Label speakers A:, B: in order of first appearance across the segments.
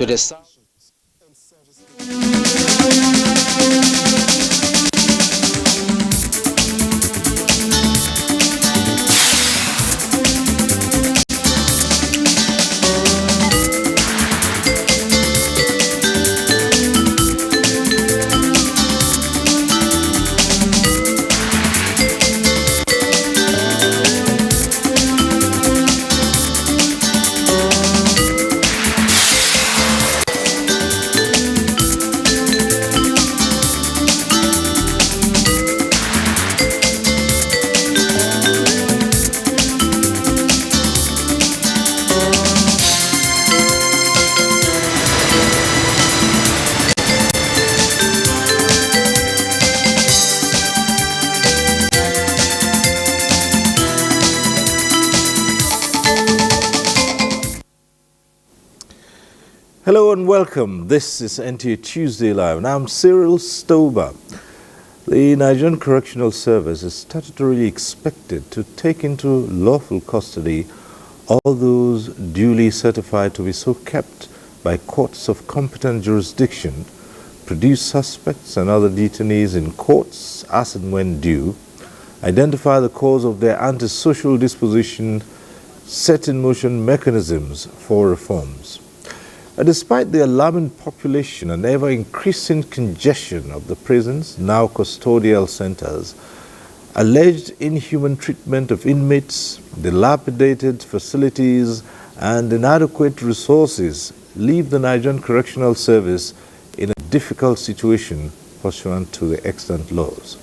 A: To the south.
B: Hello and welcome. This is NTA Tuesday Live, and I'm Cyril Stober. The Nigerian Correctional Service is statutorily expected to take into lawful custody all those duly certified to be so kept by courts of competent jurisdiction, produce suspects and other detainees in courts as and when due, identify the cause of their antisocial disposition, set in motion mechanisms for reforms. Despite the alarming population and ever-increasing congestion of the prisons, now custodial centers, alleged inhuman treatment of inmates, dilapidated facilities, and inadequate resources leave the Nigerian Correctional Service in a difficult situation pursuant to the extant laws.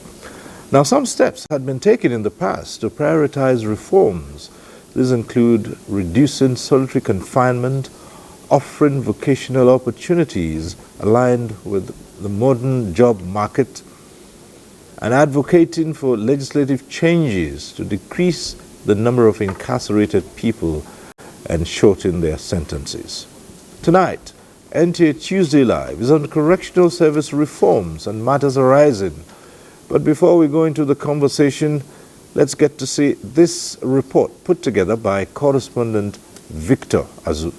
B: Now, some steps had been taken in the past to prioritize reforms. These include reducing solitary confinement, offering vocational opportunities aligned with the modern job market, and advocating for legislative changes to decrease the number of incarcerated people and shorten their sentences. Tonight, NTA Tuesday Live is on correctional service reforms and matters arising. But before we go into the conversation, let's get to see this report put together by correspondent Victor Azu.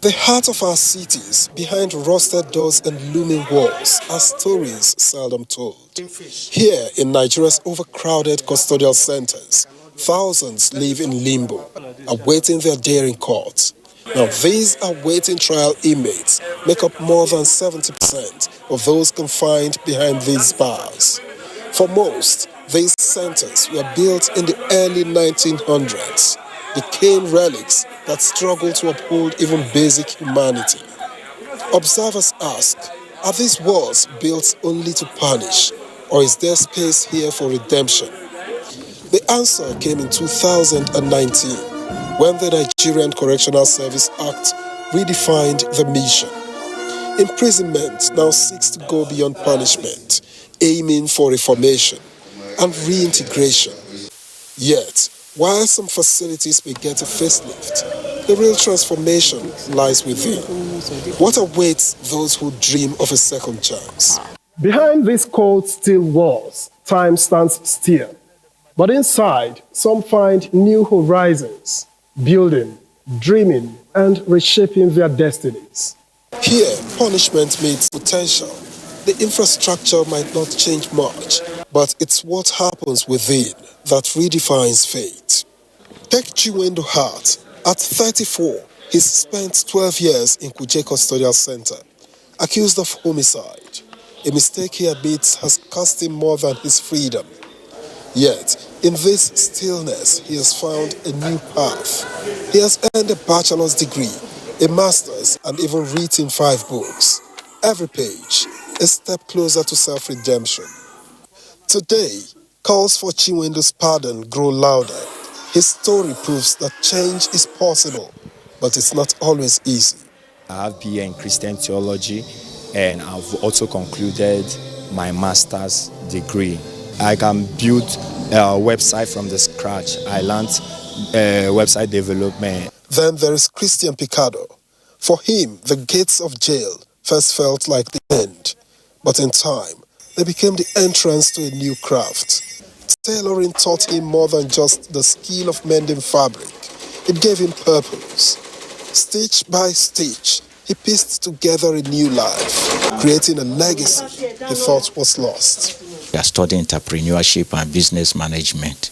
C: The heart of our cities, behind rusted doors and looming walls, are stories seldom told. Here in Nigeria's overcrowded custodial centers, thousands live in limbo, awaiting their day in court. Now, these awaiting trial inmates make up more than 70% of those confined behind these bars. For most, these centers were built in the early 1900s, became relics that struggle to uphold even basic humanity. Observers ask, are these walls built only to punish, or is there space here for redemption? The answer came in 2019, when the Nigerian Correctional Service Act redefined the mission. Imprisonment now seeks to go beyond punishment, aiming for reformation and reintegration. Yet, while some facilities may get a facelift, the real transformation lies within. What awaits those who dream of a second chance?
D: Behind these cold steel walls, time stands still. But inside, some find new horizons, building, dreaming, and reshaping their destinies.
C: Here, punishment meets potential. The infrastructure might not change much, but it's what happens within that redefines fate. Take Chiwendo Hart. At 34, he's spent 12 years in Kuje Custodial Center, accused of homicide. A mistake he admits has cost him more than his freedom. Yet, in this stillness, he has found a new path. He has earned a bachelor's degree, a master's, and even written 5 books. Every page, a step closer to self-redemption. Today, calls for Chiwendo's pardon grow louder. His story proves that change is possible, but it's not always easy.
E: I have BA in Christian theology, and I've also concluded my master's degree. I can build a website from the scratch. I learned website development.
C: Then there is Christian Picado. For him, the gates of jail first felt like the end, but in time, they became the entrance to a new craft. Tailoring taught him more than just the skill of mending fabric. It gave him purpose. Stitch by stitch, he pieced together a new life, creating a legacy he thought was lost.
A: I studied entrepreneurship and business management.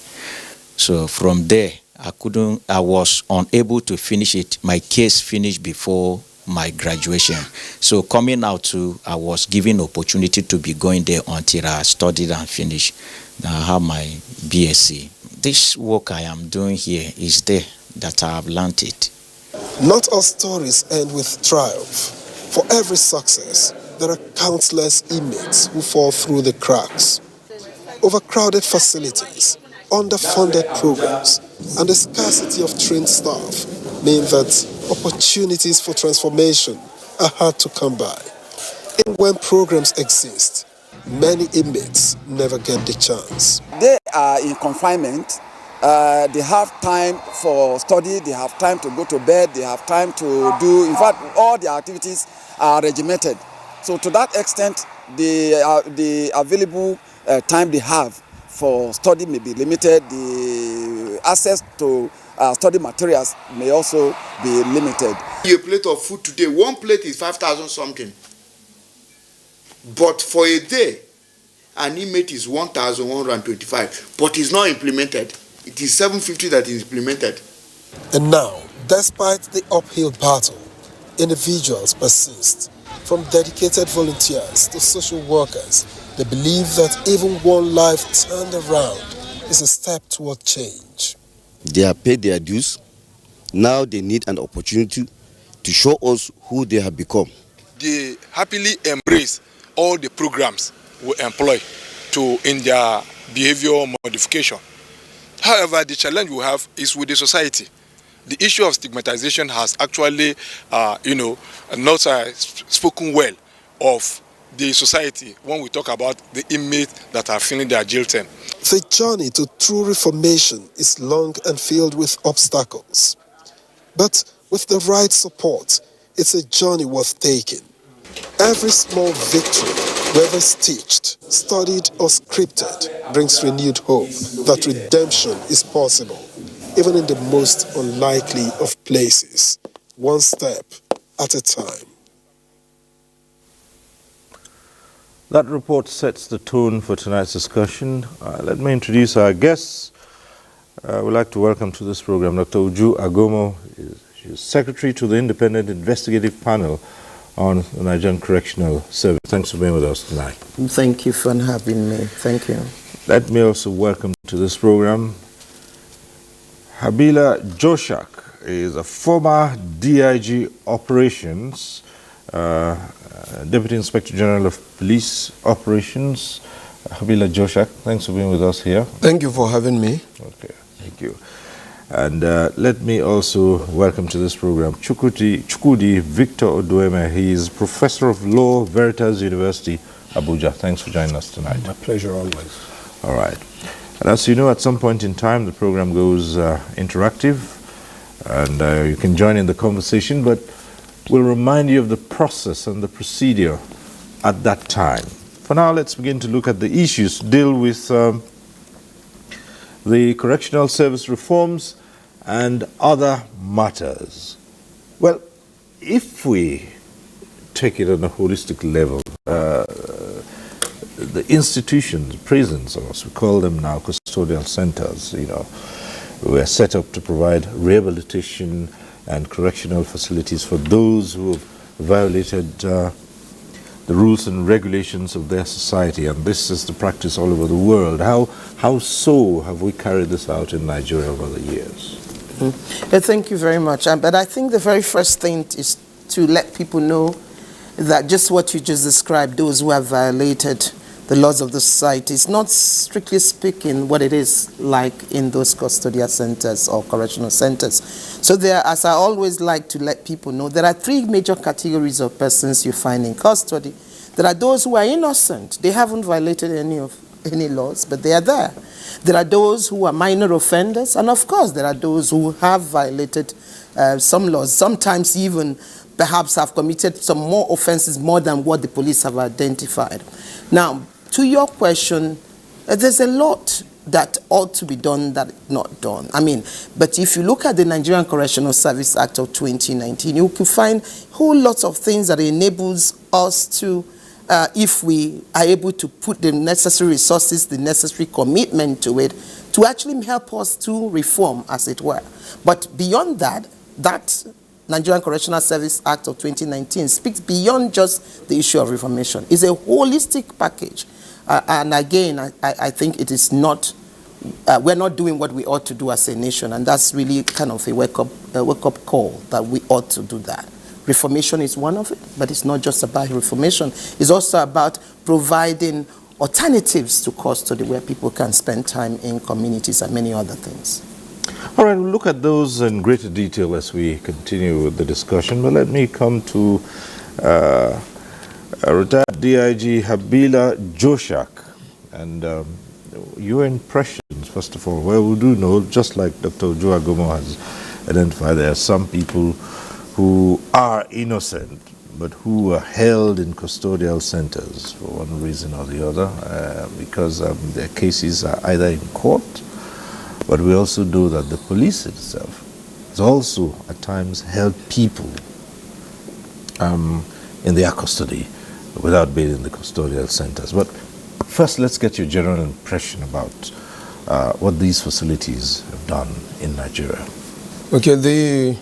A: So from there, I was unable to finish it. My case finished before my graduation. So coming out I was given opportunity to be going there until I studied and finished. Now I have my BSc. This work I am doing here is there that I have learned it.
C: Not all stories end with triumph. For every success, there are countless inmates who fall through the cracks. Overcrowded facilities, underfunded programs, and the scarcity of trained staff mean that opportunities for transformation are hard to come by. Even when programs exist, many inmates never get the chance.
F: They are in confinement. They have time for study, they have time to go to bed, they have time to do, in fact, all their activities are regimented. So to that extent, the available time they have for study may be limited. The access to study materials may also be limited.
G: A plate of food today, one plate is 5,000 something. But for a day, an inmate is 1,125, but it's not implemented. It is 750 that is implemented.
C: And now, despite the uphill battle, individuals persist. From dedicated volunteers to social workers, they believe that even one life turned around is a step toward change.
H: They have paid their dues. Now they need an opportunity to show us who they have become.
I: They happily embrace all the programs we employ in their behavior modification. However, the challenge we have is with the society. The issue of stigmatization has actually, not spoken well of the society when we talk about the inmates that are filling their jail term.
C: The journey to true reformation is long and filled with obstacles. But with the right support, it's a journey worth taking. Every small victory, whether stitched, studied, or scripted, brings renewed hope that redemption is possible, even in the most unlikely of places, one step at a time.
B: That report sets the tone for tonight's discussion. Let me introduce our guests. We'd like to welcome to this program Dr. Uju Agomo. She's Secretary to the Independent Investigative Panel on the Nigerian Correctional Service. Thanks for being with us tonight.
J: Thank you for having me. Thank you.
B: Let me also welcome to this program Habila Joshak is a former DIG Operations, Deputy Inspector General of Police Operations. Habila Joshak, thanks for being with us here.
K: Thank you for having me.
B: Okay, thank you. And let me also welcome to this program Chukwudi Victor Odueme. He is Professor of Law, Veritas University, Abuja. Thanks for joining us tonight.
K: My pleasure always.
B: All right. And as you know, at some point in time, the program goes interactive, and you can join in the conversation, but we'll remind you of the process and the procedure at that time. For now, let's begin to look at the issues, deal with the correctional service reforms and other matters. Well, if we take it on a holistic level, the institutions, prisons, or as we call them now, custodial centers, were set up to provide rehabilitation and correctional facilities for those who have violated the rules and regulations of their society, and this is the practice all over the world. How so have we carried this out in Nigeria over the years?
J: Thank you very much. But I think the very first thing is to let people know that just what you just described, those who have violated the laws of the society, is not strictly speaking what it is like in those custodial centers or correctional centers. So there, as I always like to let people know, there are three major categories of persons you find in custody. There are those who are innocent. They haven't violated any laws, but they are there. There are those who are minor offenders, and of course there are those who have violated some laws, sometimes even perhaps have committed some more offenses more than what the police have identified. Now, to your question, there's a lot that ought to be done that is not done. I mean, but if you look at the Nigerian Correctional Service Act of 2019, you can find whole lots of things that enables us to, if we are able to put the necessary resources, the necessary commitment to it, to actually help us to reform, as it were. But beyond that, that Nigerian Correctional Service Act of 2019 speaks beyond just the issue of reformation. It's a holistic package. And again, I think it is not, we're not doing what we ought to do as a nation, and that's really kind of a wake-up call that we ought to do that. Reformation is one of it, but it's not just about reformation. It's also about providing alternatives to custody where people can spend time in communities and many other things.
B: All right, we'll look at those in greater detail as we continue with the discussion, but let me come to retired DIG Habila Joshak, and your impressions, first of all. Well, we do know, just like Dr. Joa Gomo has identified, there are some people who are innocent, but who are held in custodial centers for one reason or the other, because their cases are either in court, but we also know that the police itself has also at times held people in their custody without being in the custodial centers. But first, let's get your general impression about what these facilities have done in Nigeria.
K: Okay, the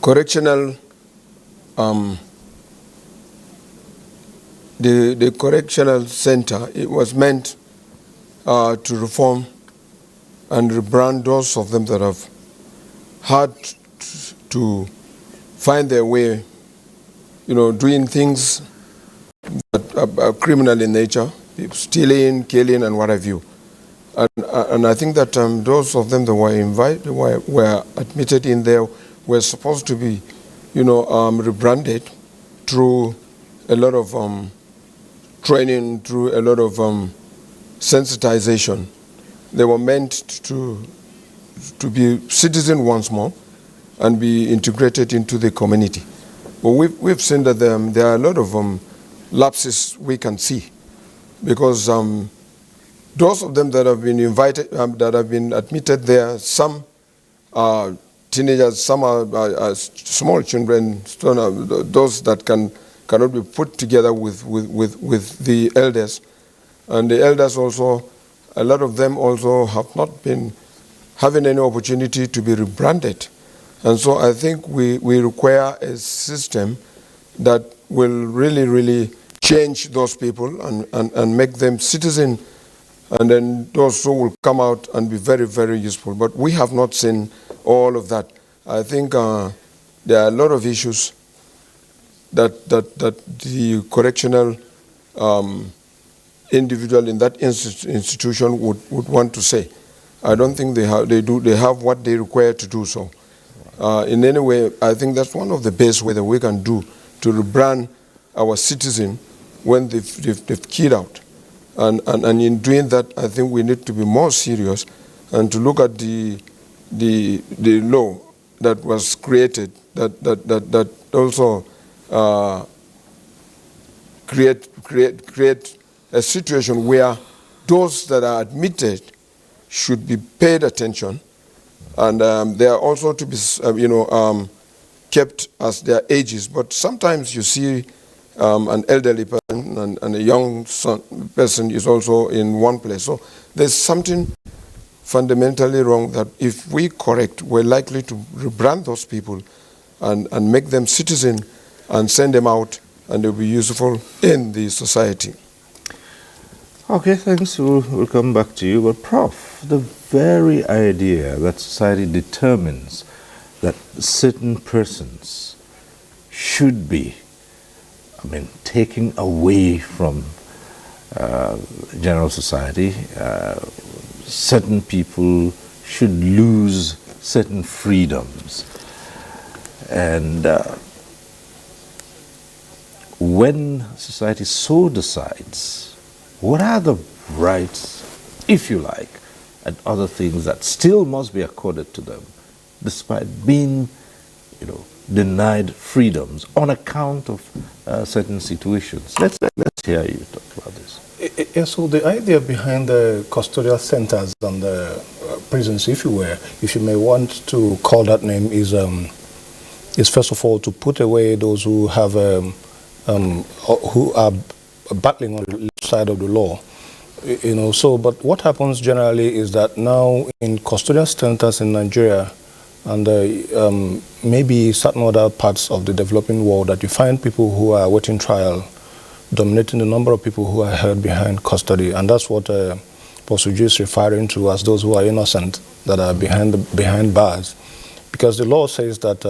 K: correctional the correctional center, it was meant to reform and rebrand those of them that have had to find their way, doing things that are criminal in nature, stealing, killing, and what have you. And I think that those of them that were admitted in there were supposed to be, rebranded through a lot of training, through a lot of sensitization. They were meant to be citizens once more and be integrated into the community. But we've seen that there are a lot of lapses we can see, because those of them that have been invited, that have been admitted there, some are teenagers, some are small children, those that cannot be put together with the elders. And the elders also, a lot of them also have not been having any opportunity to be rebranded. And so I think we require a system that will really change those people and make them citizens, and then those who will come out and be very useful. But we have not seen all of that. I think there are a lot of issues that the correctional individual in that institution would want to say. I don't think they have what they require to do so. In any way, I think that's one of the best ways that we can do to rebrand our citizen when they've keyed out. And in doing that, I think we need to be more serious and to look at the law that was created that also create a situation where those that are admitted should be paid attention, and they are also to be kept as their ages. But sometimes you see an elderly person and a young person is also in one place. So there's something fundamentally wrong that if we correct, we're likely to rebrand those people and make them citizens and send them out, and they'll be useful in the society.
B: Okay, thanks. We'll come back to you. But Prof, the very idea that society determines that certain persons should be, taken away from general society, certain people should lose certain freedoms. And when society so decides, what are the rights, if you like, and other things that still must be accorded to them, despite being, denied freedoms on account of certain situations? Let's hear you talk about this.
L: Yeah, so the idea behind the custodial centers and the prisons, if you may want to call that name, is first of all to put away those who have who are battling on the left side of the law. You know, so but what happens generally is that now in custodial centers in Nigeria and maybe certain other parts of the developing world, that you find people who are awaiting trial dominating the number of people who are held behind custody, and that's what Posuji is referring to as those who are innocent that are behind bars, because the law says that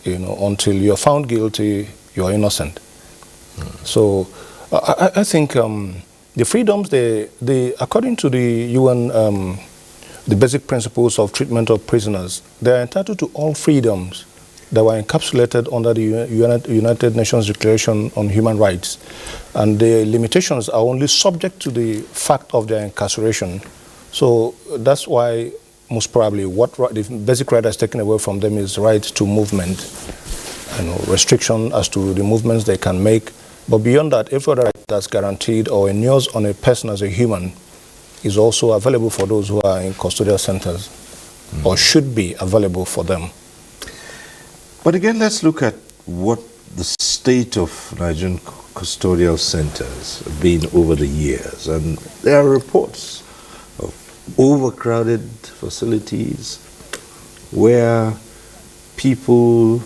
L: you know, until you're found guilty, you're innocent. So I think the freedoms, according to the UN, the basic principles of treatment of prisoners, they are entitled to all freedoms that were encapsulated under the United Nations Declaration on Human Rights. And the limitations are only subject to the fact of their incarceration. So that's why most probably what the basic right is taken away from them is right to movement, you know, restriction as to the movements they can make. But beyond that, every other right that's guaranteed or inures on a person as a human is also available for those who are in custodial centers, or should be available for them.
B: But again, let's look at what the state of Nigerian custodial centers have been over the years. And there are reports of overcrowded facilities where people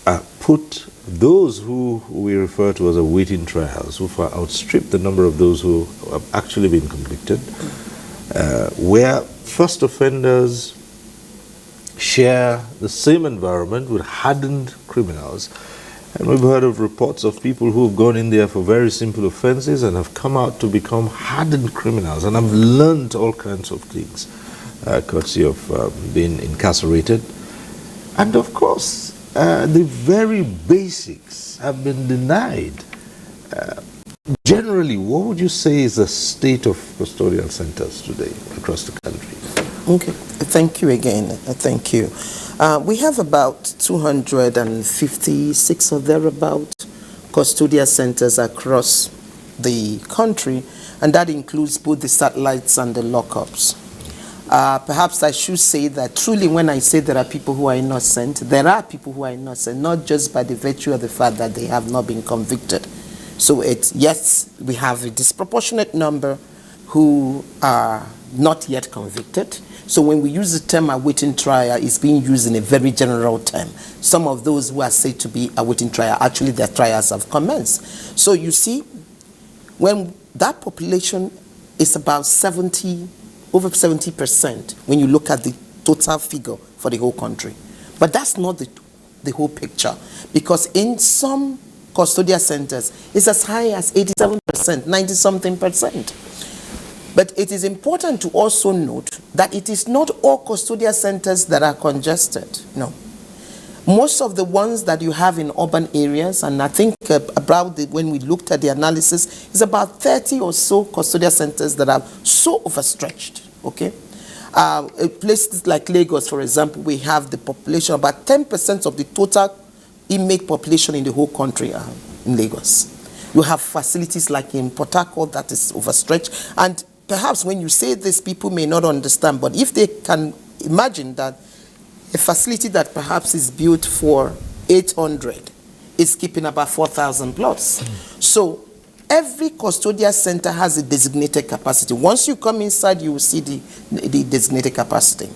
B: are put, those who we refer to as awaiting trials, who far outstrip the number of those who have actually been convicted, where first offenders share the same environment with hardened criminals. And we've heard of reports of people who have gone in there for very simple offenses and have come out to become hardened criminals and have learned all kinds of things, courtesy of being incarcerated. And of course, the very basics have been denied. Generally, what would you say is the state of custodial centers today across the country?
J: Okay, thank you again. Thank you. We have about 256 or thereabout custodial centers across the country, and that includes both the satellites and the lockups. Perhaps I should say that truly when I say there are people who are innocent, there are people who are innocent, not just by the virtue of the fact that they have not been convicted. So yes, we have a disproportionate number who are not yet convicted. So when we use the term awaiting trial, it's being used in a very general term. Some of those who are said to be awaiting trial, actually their trials have commenced. So you see, when that population is about over 70% when you look at the total figure for the whole country. But that's not the whole picture, because in some custodial centers, it's as high as 87%, 90-something%. But it is important to also note that it is not all custodial centers that are congested. No. Most of the ones that you have in urban areas, and I think when we looked at the analysis, it's about 30 or so custodial centers that are so overstretched. Okay, places like Lagos, for example, we have the population, about 10% of the total inmate population in the whole country are in Lagos. You have facilities like in Port Harcourt that is overstretched, and perhaps when you say this, people may not understand, but if they can imagine that a facility that perhaps is built for 800 is keeping about 4,000 plus. So every custodial center has a designated capacity. Once you come inside, you will see the designated capacity.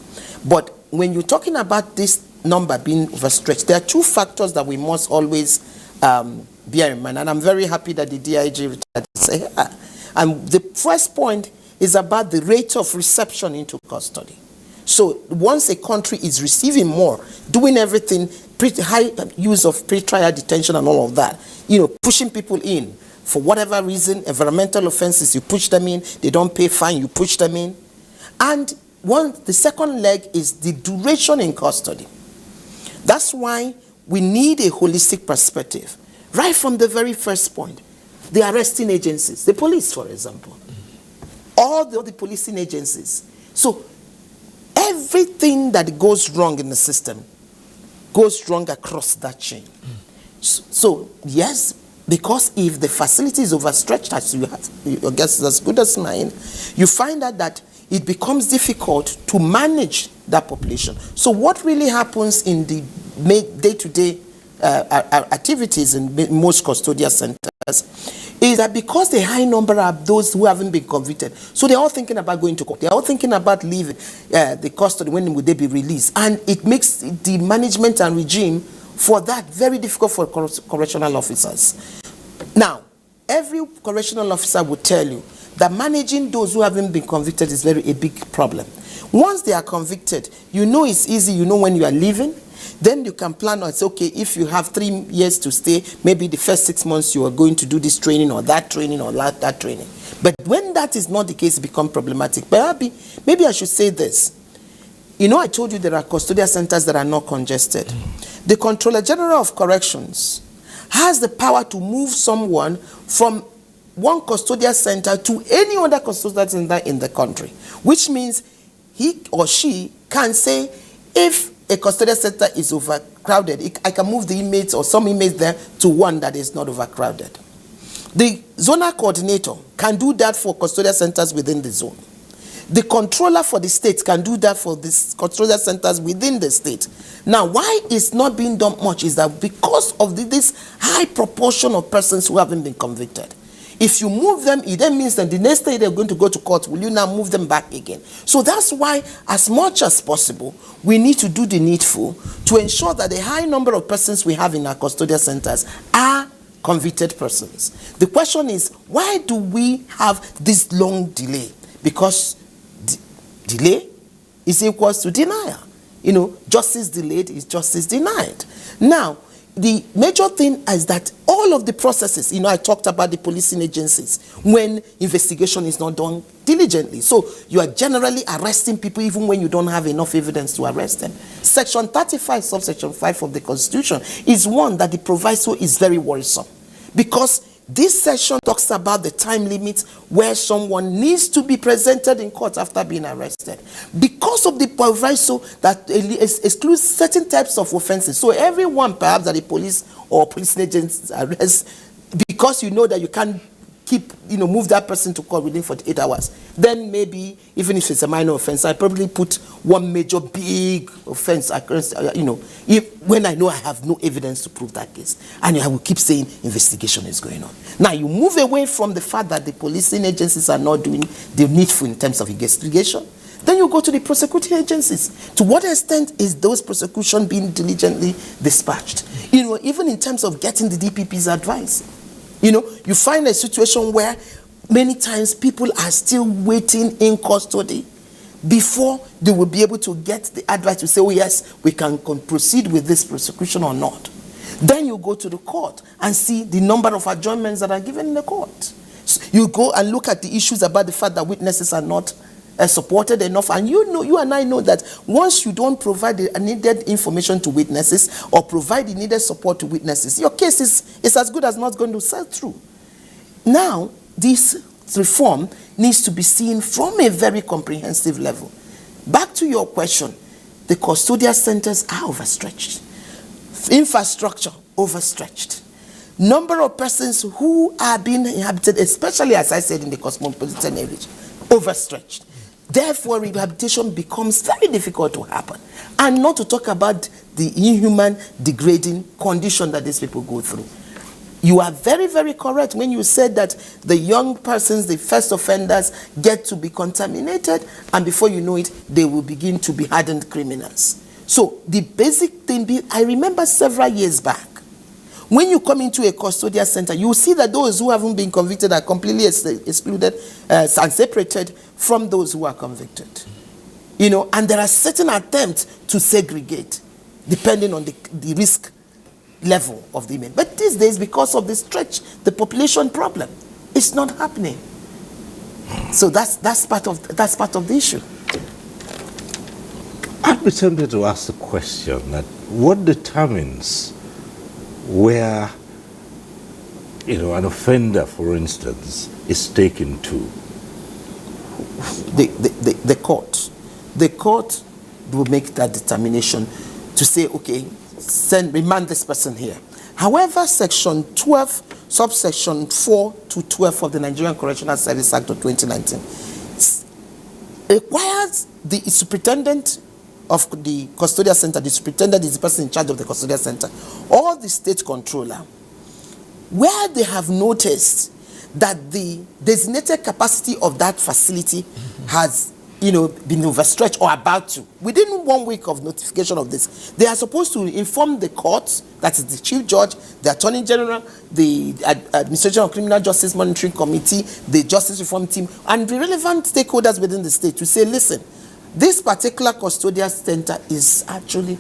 J: But when you're talking about this number being overstretched, there are two factors that we must always bear in mind. And I'm very happy that the DIG retired to say, and the first point is about the rate of reception into custody. So once a country is receiving more, doing everything, high use of pre-trial detention and all of that, pushing people in for whatever reason, environmental offenses, you push them in, they don't pay fine, you push them in. And the second leg is the duration in custody. That's why we need a holistic perspective. Right from the very first point, the arresting agencies, the police, for example, all the policing agencies. So everything that goes wrong in the system goes wrong across that chain. So yes, Because if the facility is overstretched, as you have, your guess is as good as mine, you find out that it becomes difficult to manage that population. So what really happens in the day-to-day activities in most custodial centers is that because the high number of those who haven't been convicted, so they're all thinking about going to court, they're all thinking about leaving the custody, when would they be released, and it makes the management and regime for that very difficult for correctional officers. Now, every correctional officer would tell you that managing those who haven't been convicted is a big problem. Once they are convicted, you know it's easy, you know when you are leaving, then you can plan on, say, okay, if you have 3 years to stay, maybe the first 6 months you are going to do this training or that training or that training. But when that is not the case, it becomes problematic. But maybe I should say this. You know, I told you there are custodial centers that are not congested. The Controller General of Corrections has the power to move someone from one custodial center to any other custodial center in the country, which means he or she can say, if a custodial center is overcrowded, I can move the inmates or some inmates there to one that is not overcrowded. The zonal coordinator can do that for custodial centers within the zone. The controller for the state can do that for the custodial centers within the state. Now, why it's not being done much is that because of this high proportion of persons who haven't been convicted. If you move them, it then means that the next day they're going to go to court. Will you now move them back again? So that's why, as much as possible, we need to do the needful to ensure that the high number of persons we have in our custodial centers are convicted persons. The question is, why do we have this long delay? Because delay is equals to denial. You know, justice delayed is justice denied. Now, the major thing is that all of the processes, you know, I talked about the policing agencies, when investigation is not done diligently. So you are generally arresting people even when you don't have enough evidence to arrest them. Section 35, subsection 5 of the Constitution is one that the proviso is very worrisome, because this section talks about the time limit where someone needs to be presented in court after being arrested. Because of the proviso that excludes certain types of offenses. So everyone perhaps that the police or police agents arrest, because you know that you can't move that person to court within 48 hours. Then maybe, even if it's a minor offense, I probably put one major big offense against, when I know I have no evidence to prove that case. And I will keep saying investigation is going on. Now, you move away from the fact that the policing agencies are not doing the needful in terms of investigation. Then you go to the prosecuting agencies. To what extent is those prosecution being diligently dispatched? Even in terms of getting the DPP's advice. You find a situation where many times people are still waiting in custody before they will be able to get the advice to say, oh yes, we can proceed with this prosecution or not. Then you go to the court and see the number of adjournments that are given in the court. So you go and look at the issues about the fact that witnesses are not supported enough, and you and I know that once you don't provide the needed information to witnesses or provide the needed support to witnesses, your case is as good as not going to sell through. Now, this reform needs to be seen from a very comprehensive level. Back to your question, the custodial centers are overstretched. Infrastructure overstretched. Number of persons who are being inhabited, especially as I said in the cosmopolitan area, overstretched. Therefore, rehabilitation becomes very difficult to happen. And not to talk about the inhuman, degrading condition that these people go through. You are very, very correct when you said that the young persons, the first offenders, get to be contaminated, and before you know it, they will begin to be hardened criminals. So the basic thing, I remember several years back, when you come into a custodial center, you will see that those who haven't been convicted are completely excluded and separated from those who are convicted. And there are certain attempts to segregate depending on the risk level of the inmate. But these days, because of the population problem, it's not happening. So that's part of the issue.
B: I'd be tempted to ask the question that what determines where an offender, for instance, is taken to?
J: The court. The court will make that determination to say, okay, remand this person here. However, Section 12, subsection 4 to 12 of the Nigerian Correctional Service Act of 2019 requires the superintendent of the custodial center, the superintendent is the person in charge of the custodial center, or the state controller, where they have noticed that the designated capacity of that facility has been overstretched or about to. Within 1 week of notification of this, they are supposed to inform the court, that is the chief judge, the attorney general, the administration of criminal justice monitoring committee, the justice reform team, and the relevant stakeholders within the state to say, listen, this particular custodial center is actually,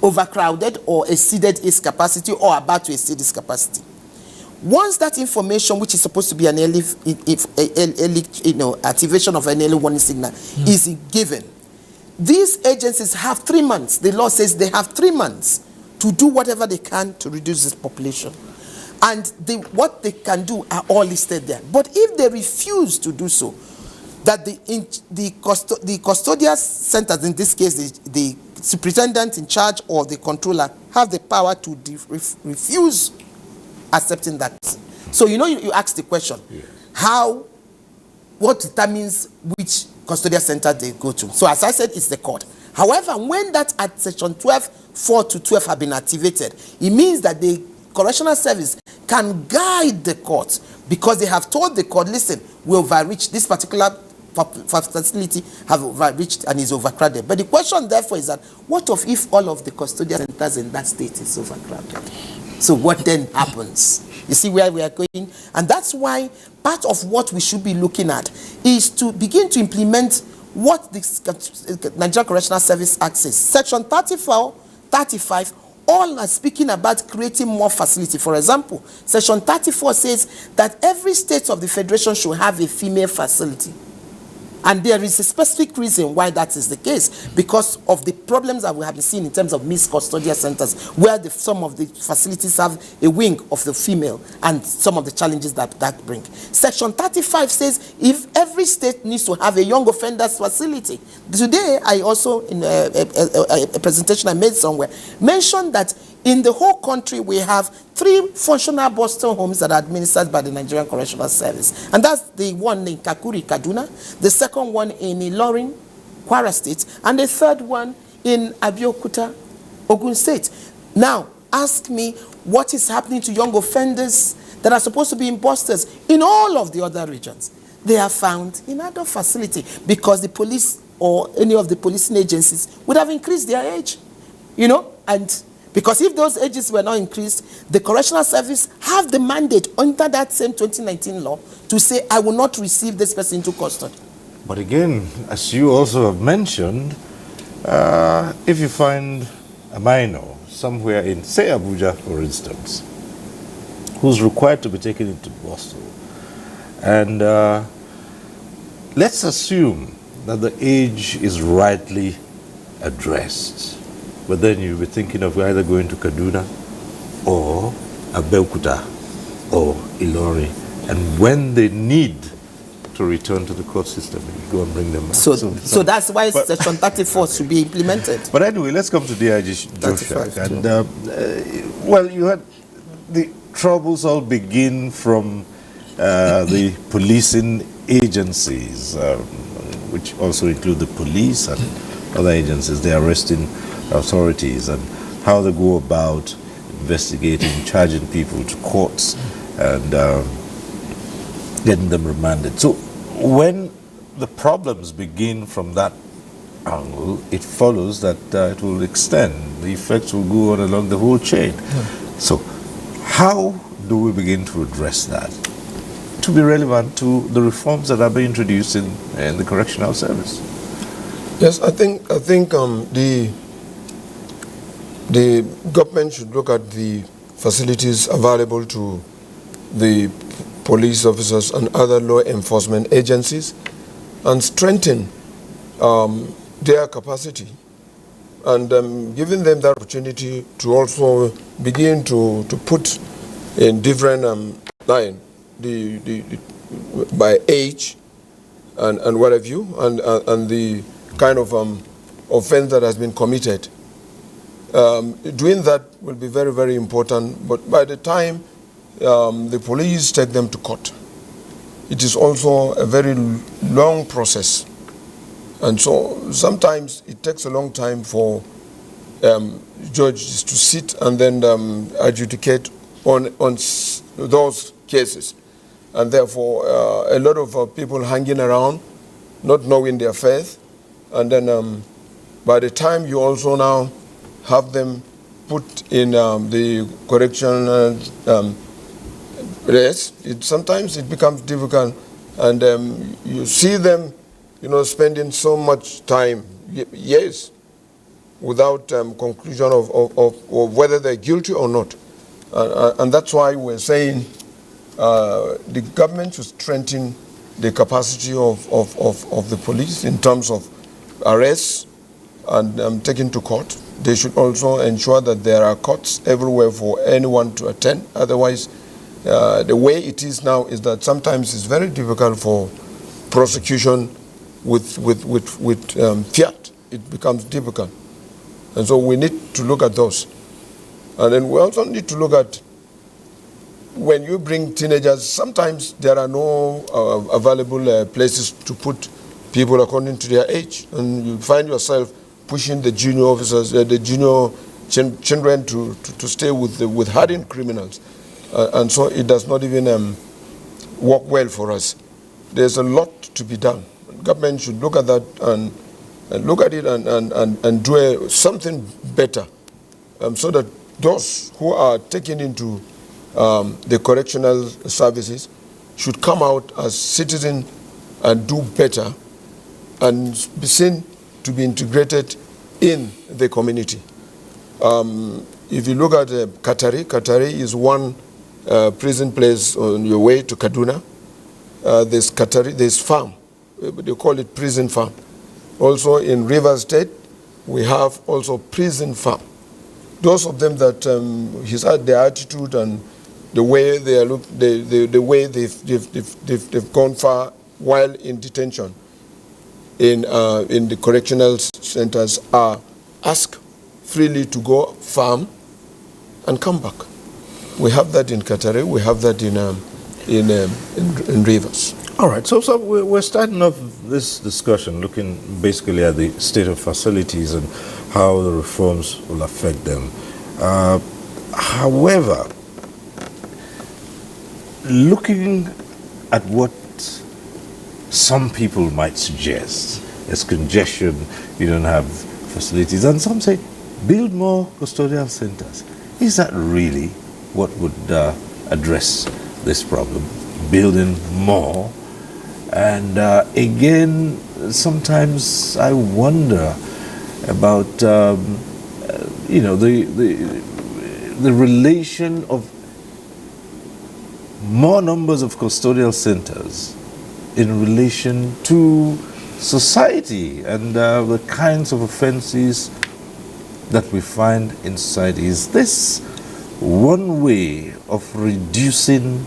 J: overcrowded or exceeded its capacity or about to exceed its capacity. Once that information, which is supposed to be an early activation of an early warning signal, is given, these agencies have 3 months. The law says they have 3 months to do whatever they can to reduce this population. And what they can do are all listed there. But if they refuse to do so, that the custodial centers, in this case the superintendent in charge or the controller, have the power to refuse accepting that. So you ask the question, what determines which custodial center they go to? So as I said, it's the court. However, when that at section 12, 4 to 12 have been activated, it means that the correctional service can guide the court, because they have told the court, listen, we overreached, this particular facility have overreached and is overcrowded. But the question therefore is that, what if all of the custodial centers in that state is overcrowded? So what then happens? You see where we are going? And that's why part of what we should be looking at is to begin to implement what the Nigerian Correctional Service Act says. Section 34, 35, all are speaking about creating more facility. For example, Section 34 says that every state of the federation should have a female facility. And there is a specific reason why that is the case, because of the problems that we have been seeing in terms of mixed custodial centers, where some of the facilities have a wing of the female, and some of the challenges that bring. Section 35 says if every state needs to have a young offenders facility. Today, I also, in a presentation I made somewhere, mentioned that in the whole country, we have 3 functional Boston homes that are administered by the Nigerian Correctional Service. And that's the one in Kakuri, Kaduna, the second one in Ilorin, Kwara State, and the third one in Abuja, Ogun State. Now, ask me what is happening to young offenders that are supposed to be in Boston in all of the other regions. They are found in adult facility because the police or any of the policing agencies would have increased their age, and because if those ages were not increased, the correctional service have the mandate under that same 2019 law to say, I will not receive this person into custody.
B: But again, as you also have mentioned, if you find a minor somewhere in, say, Abuja, for instance, who's required to be taken into Boston, and let's assume that the age is rightly addressed, but then you'll be thinking of either going to Kaduna or Abuja or Ilori. And when they need to return to the court system, you go and bring them back.
J: So that's why Section 34 should be implemented.
B: But anyway, let's come to DIG Joshua. And, you had the troubles all begin from the policing agencies, which also include the police and other agencies, the arresting authorities, and how they go about investigating, charging people to courts, and getting them remanded. So when the problems begin from that angle, it follows that it will extend. The effects will go on along the whole chain. So how do we begin to address that to be relevant to the reforms that are being introduced in the correctional service?
K: Yes, I think the government should look at the facilities available to the police officers and other law enforcement agencies and strengthen their capacity, and giving them that opportunity to also begin to put in different line by age and what have you, and the kind of offense that has been committed. Doing that will be very, very important. But by the time the police take them to court, it is also a very long process. And so sometimes it takes a long time for judges to sit and then adjudicate on those cases. And therefore, a lot of people hanging around, not knowing their faith. And then by the time you also now have them put in the correctional place, sometimes it becomes difficult. And you see them, spending so much time, years, without conclusion of whether they're guilty or not. And that's why we're saying the government should strengthen the capacity of the police in terms of arrests and taken to court. They should also ensure that there are courts everywhere for anyone to attend. Otherwise, the way it is now is that sometimes it's very difficult for prosecution with fiat. It becomes difficult. And so we need to look at those. And then we also need to look at when you bring teenagers, sometimes there are no available places to put people according to their age. And you find yourself pushing the junior officers, the junior children to stay with hardened criminals. And so it does not even work well for us. There's a lot to be done. Government should look at that and look at it and do something better so that those who are taken into the correctional services should come out as citizens and do better and be seen to be integrated in the community. If you look at Katari is one prison place on your way to Kaduna. There's farm, they call it prison farm. Also in River State, we have also prison farm. Those of them that he's had their attitude and the way they look, the way they've gone far while in detention in the correctional centers are asked freely to go farm and come back. We have that in Katare, we have that in Rivers.
B: All right, so we're starting off this discussion looking basically at the state of facilities and how the reforms will affect them. However, looking at what some people might suggest, there's congestion, you don't have facilities, and some say build more custodial centers. Is that really what would address this problem? Building more? And again, sometimes I wonder about the relation of more numbers of custodial centers in relation to society and the kinds of offenses that we find in society. Is this one way of reducing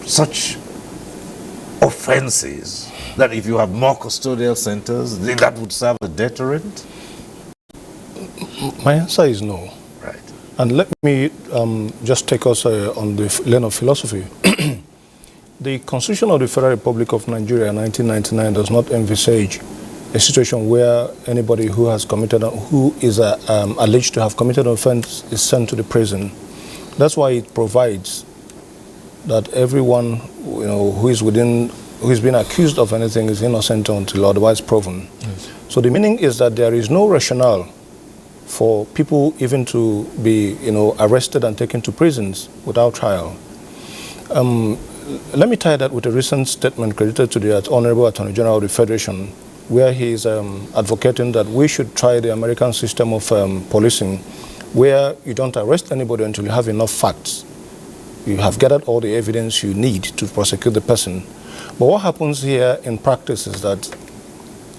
B: such offenses, that if you have more custodial centers, then that would serve a deterrent?
L: My answer is no.
B: Right.
L: And let me just take us on the lane of philosophy. The Constitution of the Federal Republic of Nigeria in 1999 does not envisage a situation where anybody who has committed, who is alleged to have committed an offense is sent to the prison. That's why it provides that everyone who is being accused of anything is innocent until otherwise proven. Yes. So the meaning is that there is no rationale for people even to be arrested and taken to prisons without trial. Let me tie that with a recent statement credited to the Honorable Attorney General of the Federation, where he is advocating that we should try the American system of policing, where you don't arrest anybody until you have enough facts. You have gathered all the evidence you need to prosecute the person. But what happens here in practice is that,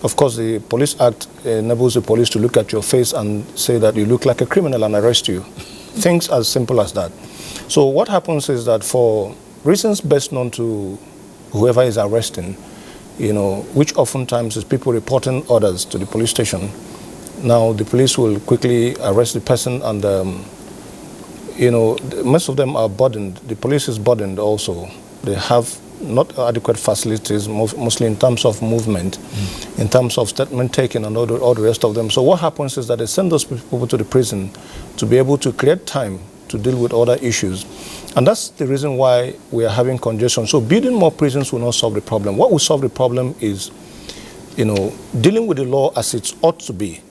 L: of course, the Police Act enables the police to look at your face and say that you look like a criminal and arrest you. Things as simple as that. So what happens is that for reasons best known to whoever is arresting, which oftentimes is people reporting orders to the police station. Now the police will quickly arrest the person, and most of them are burdened. The police is burdened also. They have not adequate facilities, mostly in terms of movement, in terms of statement taking and all the rest of them. So what happens is that they send those people to the prison to be able to create time to deal with other issues. And that's the reason why we are having congestion. So building more prisons will not solve the problem. What will solve the problem is, dealing with the law as it ought to be.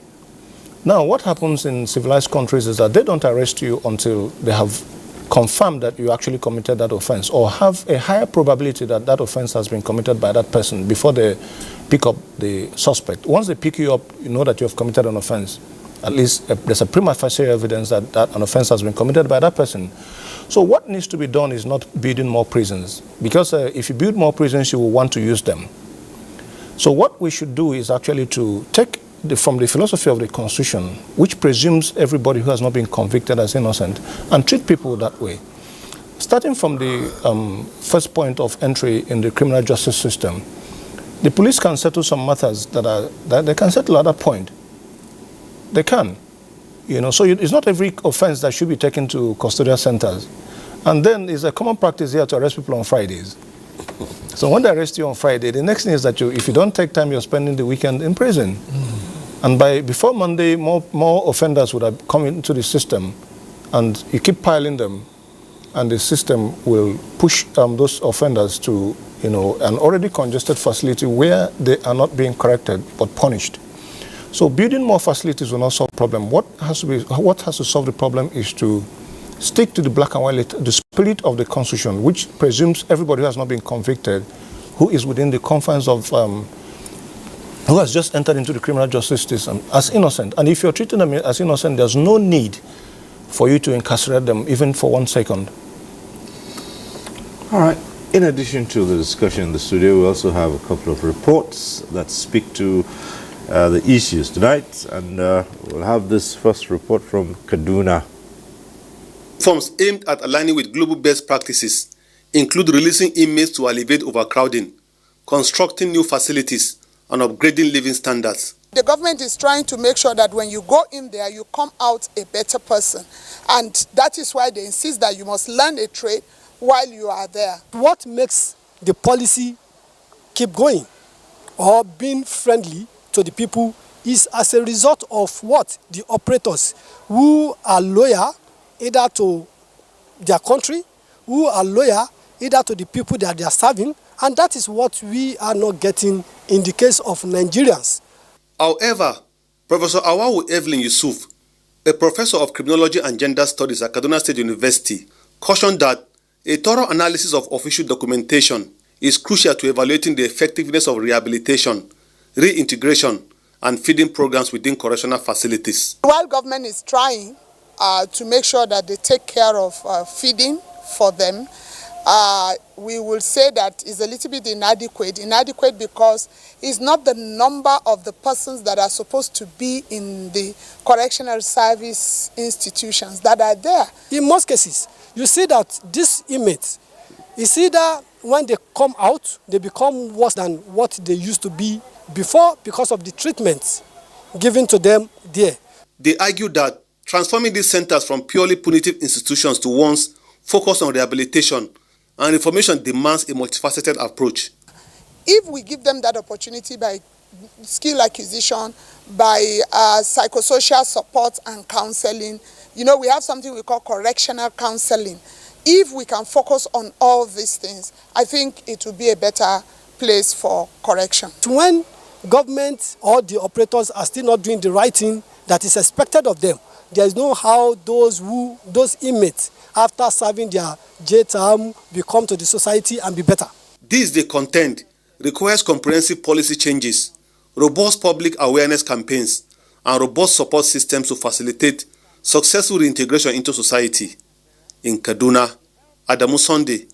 L: Now, what happens in civilized countries is that they don't arrest you until they have confirmed that you actually committed that offense, or have a higher probability that that offense has been committed by that person before they pick up the suspect. Once they pick you up, you know that you have committed an offense. At least there's a prima facie evidence that an offense has been committed by that person. So what needs to be done is not building more prisons, because if you build more prisons, you will want to use them. So what we should do is actually to take from the philosophy of the Constitution, which presumes everybody who has not been convicted as innocent, and treat people that way. Starting from the first point of entry in the criminal justice system, the police can settle some matters that they can settle at that point. They can. So it's not every offense that should be taken to custodial centers. And then it's a common practice here to arrest people on Fridays. So when they arrest you on Friday, the next thing is that if you don't take time, you're spending the weekend in prison. And before Monday, more offenders would have come into the system, and you keep piling them, and the system will push those offenders to an already congested facility where they are not being corrected but punished. So building more facilities will not solve the problem. What has to solve the problem is to stick to the black and white, the spirit of the Constitution, which presumes everybody who has not been convicted, who is within the confines of, who has just entered into the criminal justice system, as innocent. And if you're treating them as innocent, there's no need for you to incarcerate them, even for 1 second.
B: All right. In addition to the discussion in the studio, we also have a couple of reports that speak to the issues tonight. And we'll have this first report from Kaduna.
M: Reforms aimed at aligning with global best practices include releasing inmates to alleviate overcrowding, constructing new facilities, and upgrading living standards.
N: The government is trying to make sure that when you go in there, you come out a better person. And that is why they insist that you must learn a trade while you are there.
D: What makes the policy keep going or being friendly to the people is as a result of what? The operators who are loyal either to their country, who are loyal either to the people that they are serving, and that is what we are not getting in the case of Nigerians.
M: However, Professor Awawu Evelyn Yusuf, a professor of criminology and gender studies at Kaduna State University, cautioned that a thorough analysis of official documentation is crucial to evaluating the effectiveness of rehabilitation, reintegration, and feeding programs within correctional facilities.
N: While government is trying to make sure that they take care of feeding for them, we will say that is a little bit inadequate. Inadequate because it's not the number of the persons that are supposed to be in the correctional service institutions that are there.
D: In most cases, you see that these inmates, it's either when they come out, they become worse than what they used to be before because of the treatments given to them there.
M: They argue that transforming these centers from purely punitive institutions to ones focused on rehabilitation and reformation demands a multifaceted approach.
N: If we give them that opportunity by skill acquisition, by psychosocial support and counseling, we have something we call correctional counseling. If we can focus on all these things, I think it will be a better place for correction.
D: When government or the operators are still not doing the right thing that is expected of them, there is no how those inmates, after serving their jail term, will come to the society and be better.
M: This, they contend, requires comprehensive policy changes, robust public awareness campaigns, and robust support systems to facilitate successful reintegration into society. In Kaduna, Adamu Sunday.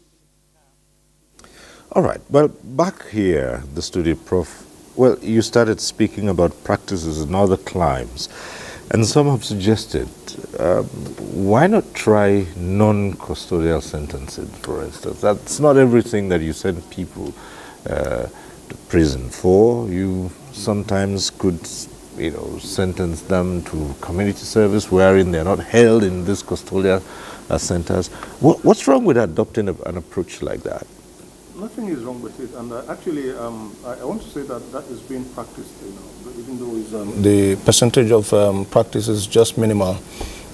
B: All right. Well, back here, the studio, Prof. Well, you started speaking about practices in other climes, and some have suggested, why not try non-custodial sentencing, for instance? That's not everything that you send people to prison for. You sometimes could, sentence them to community service wherein they're not held in these custodial centers. What's wrong with adopting an approach like that?
L: Nothing is wrong with it, and actually, I want to say that is being practiced. Even though the percentage of practice is just minimal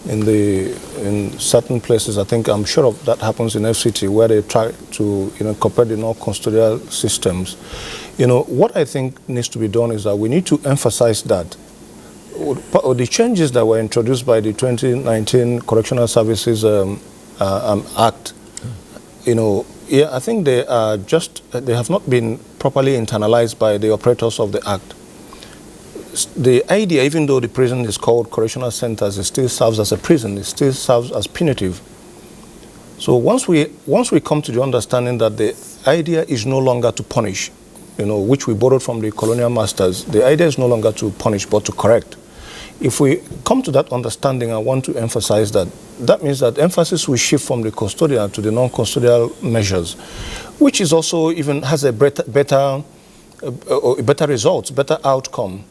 L: in certain places. I think I'm sure of that happens in FCT where they try to incorporate the non-custodial systems. What I think needs to be done is that we need to emphasize that the changes that were introduced by the 2019 Correctional Services Act, I think they have not been properly internalized by the operators of the Act. The idea, even though the prison is called correctional centers, it still serves as a prison, it still serves as punitive. So once we come to the understanding that the idea is no longer to punish, which we borrowed from the colonial masters, the idea is no longer to punish but to correct. If we come to that understanding, I want to emphasize that means that emphasis will shift from the custodial to the non-custodial measures, which is also even has a better results, better outcome.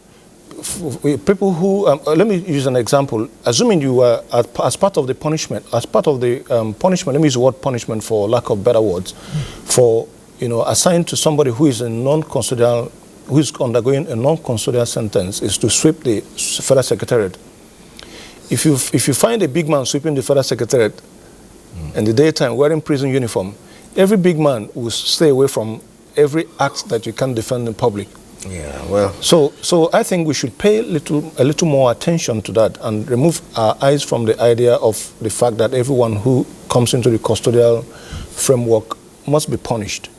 L: People who, let me use an example. Assuming you were, as part of the punishment, let me use the word punishment for lack of better words, for, assigned to somebody who is a non-custodial, who is undergoing a non-custodial sentence, is to sweep the federal secretariat. If you find a big man sweeping the federal secretariat in the daytime wearing prison uniform, every big man will stay away from every act that you can defend in public.
B: Yeah, well.
L: So I think we should pay a little more attention to that and remove our eyes from the idea of the fact that everyone who comes into the custodial framework must be punished,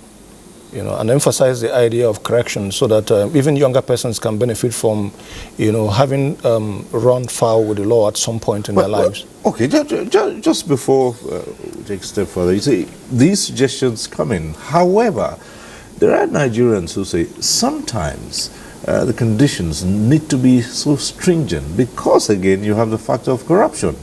L: and emphasize the idea of correction so that even younger persons can benefit from, having run foul with the law at some point in their lives.
B: Okay, just before we take a step further, you see, these suggestions come in. However, there are Nigerians who say sometimes the conditions need to be so stringent because, again, you have the factor of corruption.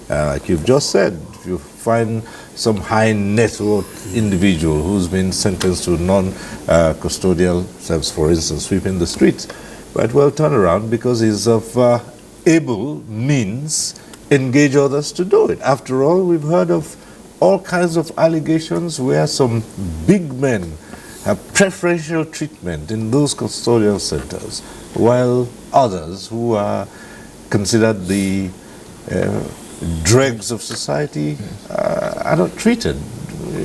B: Like you've just said, if you find some high net worth individual who's been sentenced to non-custodial service, for instance, sweeping the streets, might well turn around because he's of able means, engage others to do it. After all, we've heard of all kinds of allegations where some big men have preferential treatment in those custodial centers, while others who are considered the dregs of society are not treated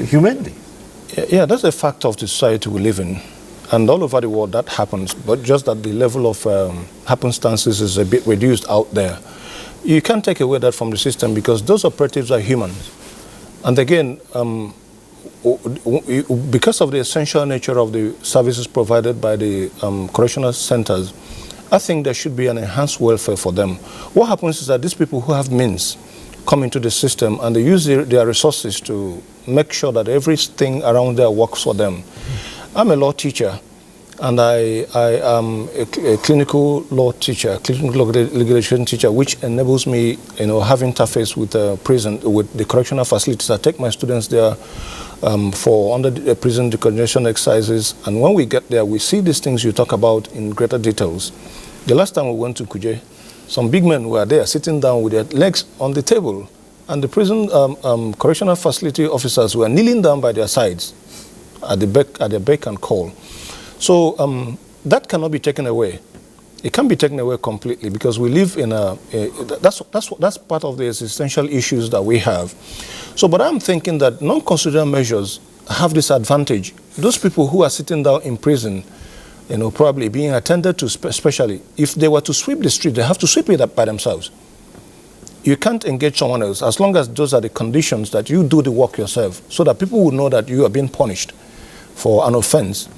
B: humanely.
L: Yeah, that's a fact of the society we live in. And all over the world that happens, but just that the level of happenstances is a bit reduced out there. You can't take away that from the system because those operatives are humans. And again, because of the essential nature of the services provided by the correctional centers, I think there should be an enhanced welfare for them. What happens is that these people who have means come into the system and they use their resources to make sure that everything around there works for them. I'm a law teacher, and I am a clinical law teacher, clinical litigation teacher, which enables me, have interface with prison, with the correctional facilities. I take my students there for under the prison decongestion exercises, and when we get there, we see these things you talk about in greater details. The last time we went to Kuje, some big men were there sitting down with their legs on the table, and the prison correctional facility officers were kneeling down by their sides at their beck and call. So that cannot be taken away. It can't be taken away completely because we live in that's part of the existential issues that we have. So, but I'm thinking that non-custodial measures have this advantage. Those people who are sitting down in prison, probably being attended to, especially if they were to sweep the street, they have to sweep it up by themselves. You can't engage someone else as long as those are the conditions that you do the work yourself, so that people will know that you are being punished for an offense.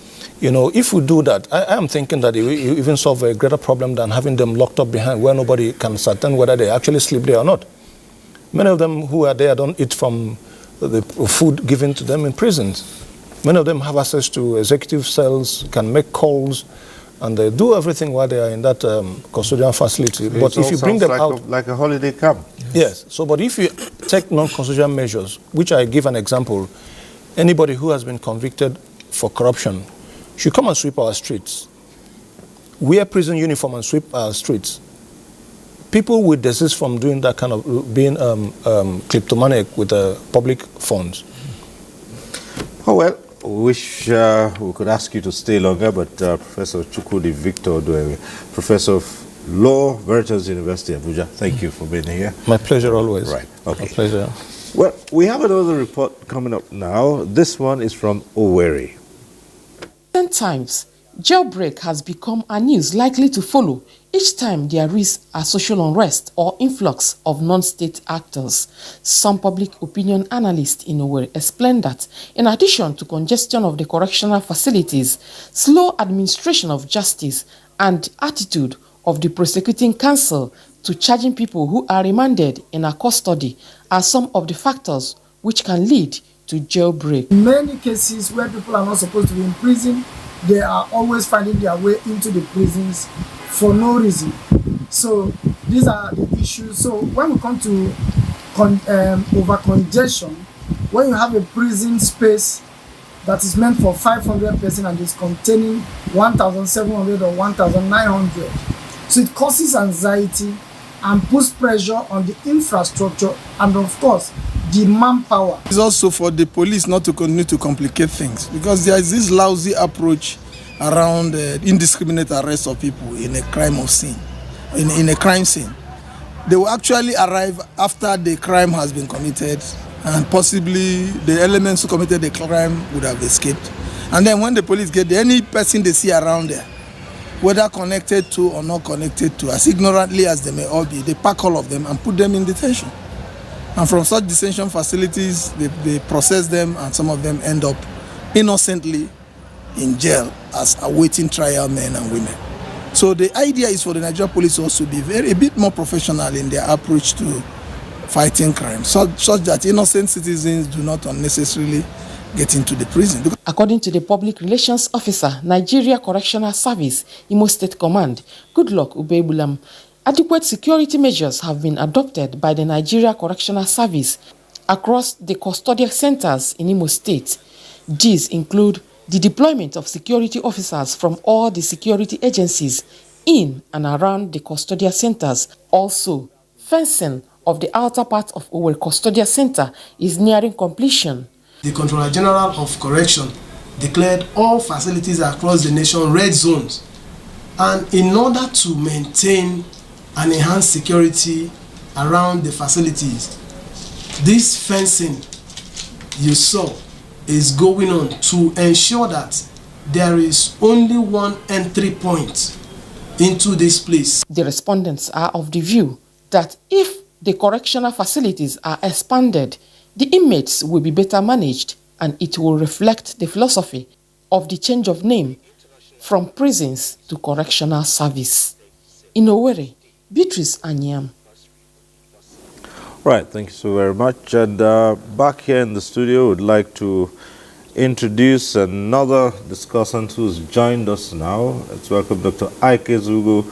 L: If we do that, I am thinking that it will even solve a greater problem than having them locked up behind where nobody can ascertain whether they actually sleep there or not. Many of them who are there don't eat from the food given to them in prisons. Many of them have access to executive cells, can make calls, and they do everything while they are in that custodial facility. But if you bring them out...
B: like a holiday camp.
L: Yes. So, but if you take non-custodial measures, which I give an example, anybody who has been convicted for corruption should come and sweep our streets. Wear prison uniform and sweep our streets. People will desist from doing that kind of being kleptomaniac with public funds.
B: Oh, well, we wish we could ask you to stay longer, but Professor Chukwudi Victor Oduewe, Professor of Law, Veritas University, Abuja, thank you for being here.
L: My pleasure always.
B: Right, okay.
L: My pleasure.
B: Well, we have another report coming up now. This one is from Owerri.
O: 10 times, jailbreak has become a news likely to follow each time there is a social unrest or influx of non-state actors. Some public opinion analysts in Owerri explain that in addition to congestion of the correctional facilities, slow administration of justice and attitude of the prosecuting counsel to charging people who are remanded in a custody are some of the factors which can lead to jailbreak.
P: In many cases where people are not supposed to be in prison, they are always finding their way into the prisons for no reason. So these are the issues. So when we come to over-congestion, when you have a prison space that is meant for 500 persons and is containing 1,700 or 1,900, so it causes anxiety and puts pressure on the infrastructure and, of course, the manpower.
Q: It's also for the police not to continue to complicate things, because there is this lousy approach around indiscriminate arrest of people in a crime scene. They will actually arrive after the crime has been committed, and possibly the elements who committed the crime would have escaped. And then when the police get there, any person they see around there, whether connected to or not connected to, as ignorantly as they may all be, they pack all of them and put them in detention. And from such detention facilities, they process them, and some of them end up innocently in jail as awaiting trial men and women. So the idea is for the Nigerian police also to be a bit more professional in their approach to fighting crime, such that innocent citizens do not unnecessarily get into the prison.
O: According to the public relations officer, Nigeria Correctional Service, Imo State Command, Goodluck Ubebulam, adequate security measures have been adopted by the Nigeria Correctional Service across the custodial centers in Imo State. These include the deployment of security officers from all the security agencies in and around the custodial centers. Also, fencing of the outer part of our custodial center is nearing completion.
R: The Controller General of Correction declared all facilities across the nation red zones, and in order to maintain and enhance security around the facilities, this fencing you saw is going on to ensure that there is only one entry point into this place.
O: The respondents are of the view that if the correctional facilities are expanded, the inmates will be better managed, and it will reflect the philosophy of the change of name from prisons to correctional service. In Owerri, Beatrice Anyam.
B: Right, thank you so very much. And back here in the studio, would like to introduce another discussant who's joined us now. Let's welcome Dr. Ike Zugo.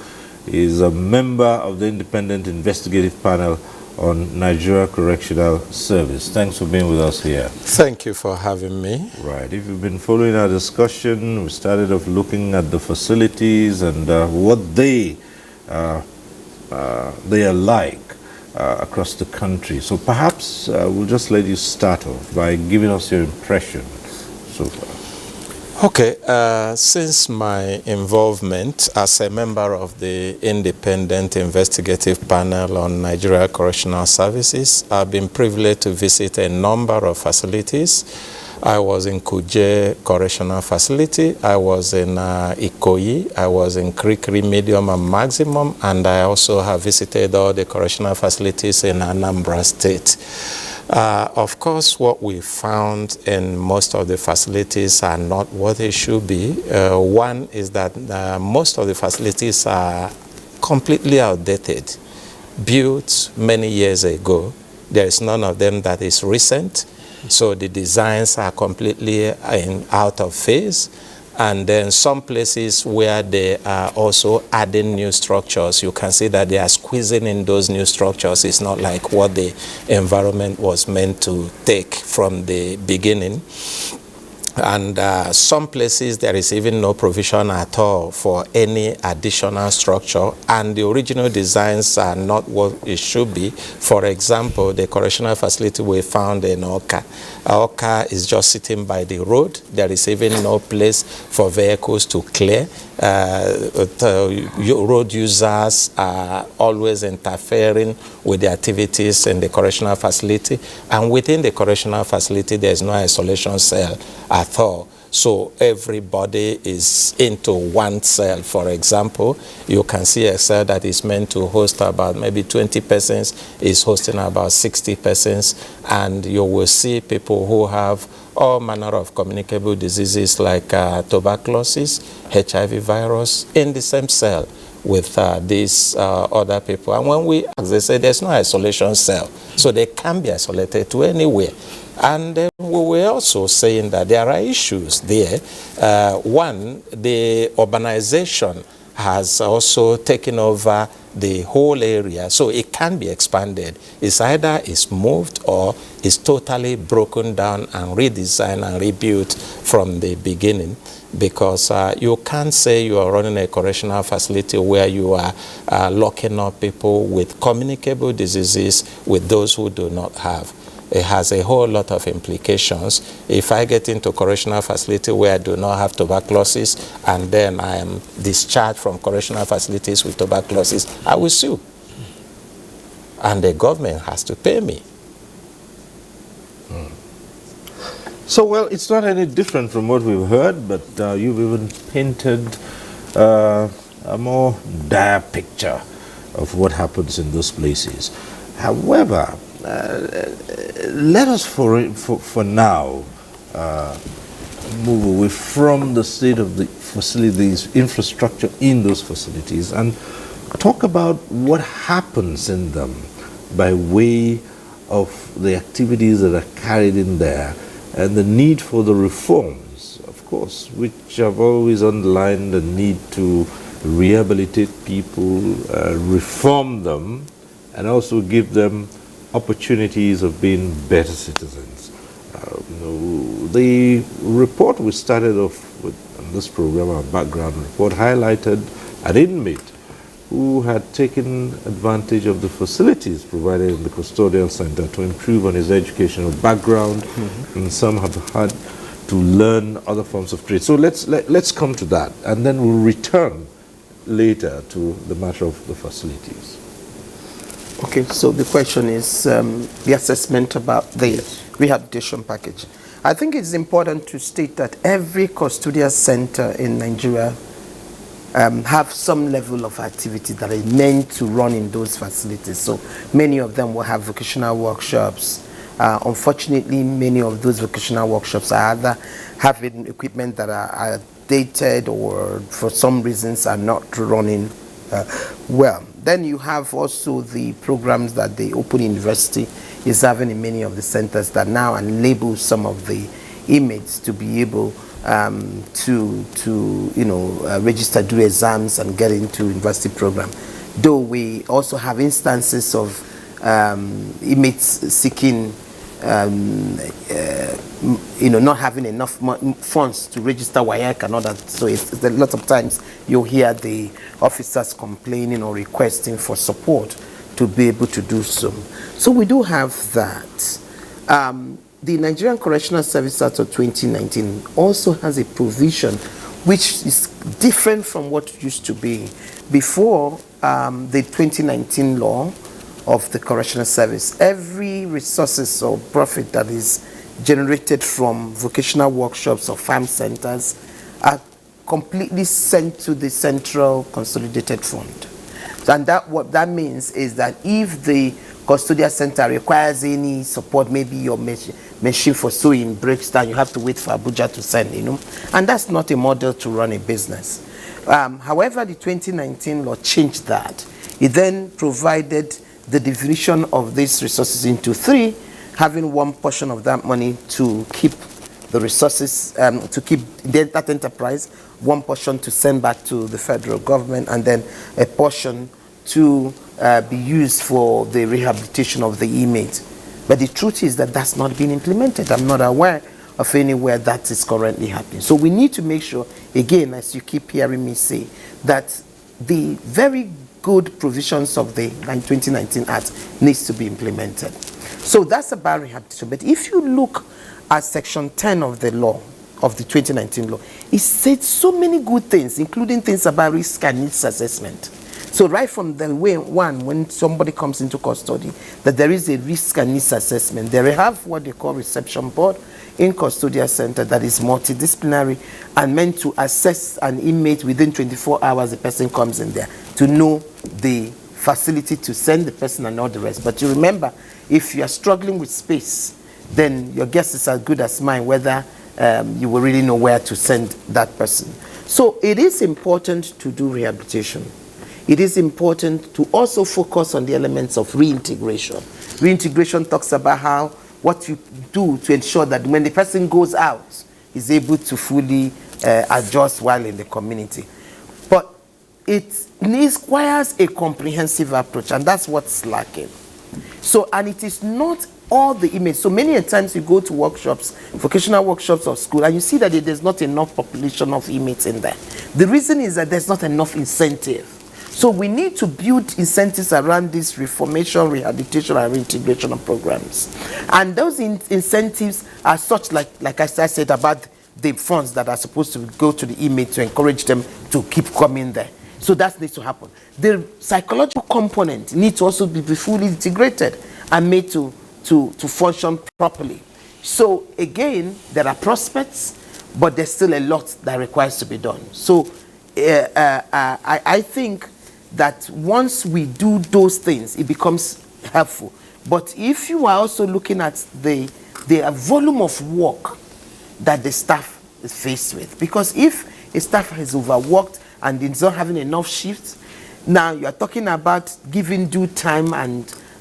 B: He's a member of the Independent Investigative Panel on Nigeria Correctional Service. Thanks for being with us here.
S: Thank you for having me.
B: Right. If you've been following our discussion, we started off looking at the facilities and what they are like across the country. So perhaps we'll just let you start off by giving us your impression so far.
S: Okay, since my involvement as a member of the Independent Investigative Panel on Nigeria Correctional Services, I've been privileged to visit a number of facilities. I was in Kuje Correctional Facility, I was in Ikoyi, I was in Krikri Medium and Maximum, and I also have visited all the correctional facilities in Anambra State. Of course, what we found in most of the facilities are not what they should be. One is that most of the facilities are completely outdated, built many years ago. There is none of them that is recent, so the designs are completely out of phase. And then some places where they are also adding new structures, you can see that they are squeezing in those new structures. It's not like what the environment was meant to take from the beginning. And some places there is even no provision at all for any additional structure, and the original designs are not what it should be. For example, the correctional facility we found in Oka. Oka is just sitting by the road. There is even no place for vehicles to clear. Road users are always interfering with the activities in the correctional facility, and within the correctional facility there is no isolation cell at all. So everybody is into one cell. For example, you can see a cell that is meant to host about maybe 20 persons is hosting about 60 persons, and you will see people who have all manner of communicable diseases like tuberculosis, HIV virus in the same cell with these other people. And when we ask, they say there's no isolation cell, so they can be isolated to anywhere. And we were also saying that there are issues there. One, the urbanization has also taken over the whole area, so it can be expanded. It's either it's moved or it's totally broken down and redesigned and rebuilt from the beginning, because you can't say you are running a correctional facility where you are locking up people with communicable diseases with those who do not have. It has a whole lot of implications. If I get into correctional facility where I do not have tuberculosis and then I am discharged from correctional facilities with tuberculosis, I will sue. And the government has to pay me.
B: So, well, it's not any different from what we've heard, but you've even painted a more dire picture of what happens in those places. However, let us for now move away from the state of the facilities, infrastructure in those facilities, and talk about what happens in them by way of the activities that are carried in there and the need for the reforms, of course, which have always underlined the need to rehabilitate people, reform them, and also give them opportunities of being better citizens. The report we started off with on this program, our background report, highlighted an inmate who had taken advantage of the facilities provided in the custodial center to improve on his educational background, and some have had to learn other forms of trade. So let's come to that, and then we'll return later to the matter of the facilities.
J: Okay, so the question is the assessment about the rehabilitation package. I think it's important to state that every custodial center in Nigeria have some level of activity that are meant to run in those facilities. So many of them will have vocational workshops. Unfortunately, many of those vocational workshops are either having equipment that are dated or for some reasons are not running well. Then you have also the programs that the Open University is having in many of the centers that now enable some of the inmates to be able to register, do exams, and get into university program. Though we also have instances of inmates seeking, not having enough funds to register WAEC and all that. So it's a lot of times you'll hear the officers complaining or requesting for support to be able to do so. So we do have that. The Nigerian Correctional Service Act of 2019 also has a provision which is different from what it used to be. Before the 2019 law of the Correctional Service, every resources or profit that is generated from vocational workshops or farm centers are completely sent to the Central Consolidated Fund. And what that means is that if the custodial center requires any support, maybe your machine for sewing breaks down, you have to wait for Abuja to send, and that's not a model to run a business. However, the 2019 law changed that. It then provided the division of these resources into three, having one portion of that money to keep the resources, to keep that enterprise, one portion to send back to the federal government, and then a portion to be used for the rehabilitation of the inmates. But the truth is that that's not been implemented. I'm not aware of anywhere that is currently happening. So we need to make sure, again, as you keep hearing me say, that the very good provisions of the 2019 Act needs to be implemented. So that's about rehabilitation. But if you look at Section 10 of the law, of the 2019 law, it said so many good things, including things about risk and needs assessment. So right from the when somebody comes into custody, that there is a risk and needs assessment. They have what they call reception board in custodial center that is multidisciplinary and meant to assess an inmate within 24 hours the person comes in there to know the facility to send the person and all the rest. But you remember, if you are struggling with space, then your guess is as good as mine whether you will really know where to send that person. So it is important to do rehabilitation. It is important to also focus on the elements of reintegration. Reintegration talks about how what you do to ensure that when the person goes out, is able to fully adjust while in the community. But it requires a comprehensive approach, and that's what's lacking. So, and it is not all the inmates. So many times you go to workshops, vocational workshops or school, and you see that there's not enough population of inmates in there. The reason is that there's not enough incentive. So we need to build incentives around this reformation, rehabilitation, and reintegration of programs. And those incentives are such, like I said, about the funds that are supposed to go to the inmates to encourage them to keep coming there. So that needs to happen. The psychological component needs to also be fully integrated and made to function properly. So again, there are prospects, but there's still a lot that requires to be done. So I think that once we do those things, it becomes helpful. But if you are also looking at the volume of work that the staff is faced with, because if a staff is overworked and is not having enough shifts, now you are talking about giving due time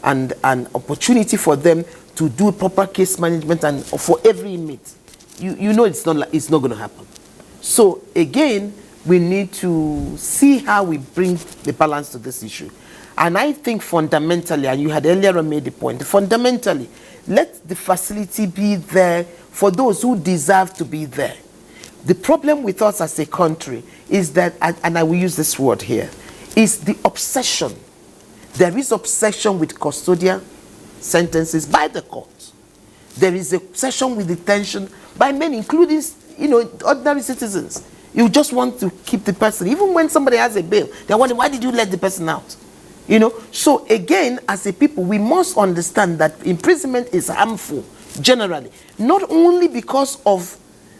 J: and opportunity for them to do proper case management and for every inmate. You know it's not going to happen. So again, we need to see how we bring the balance to this issue. And I think fundamentally, and you had earlier made the point, fundamentally, let the facility be there for those who deserve to be there. The problem with us as a country is that, and I will use this word here, is the obsession. There is obsession with custodial sentences by the court. There is obsession with detention by many, including ordinary citizens. You just want to keep the person. Even when somebody has a bail, they wonder, why did you let the person out? So again, as a people, we must understand that imprisonment is harmful, generally. Not only because of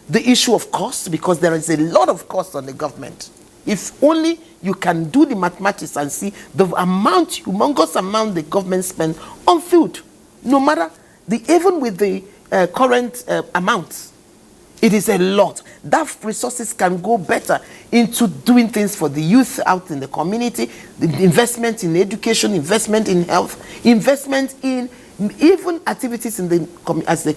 J: the issue of cost, because there is a lot of cost on the government. If only you can do the mathematics and see the humongous amount the government spends on food, no matter, even with the current amounts. It is a lot. That resources can go better into doing things for the youth out in the community, the investment in education, investment in health, investment in even activities in as the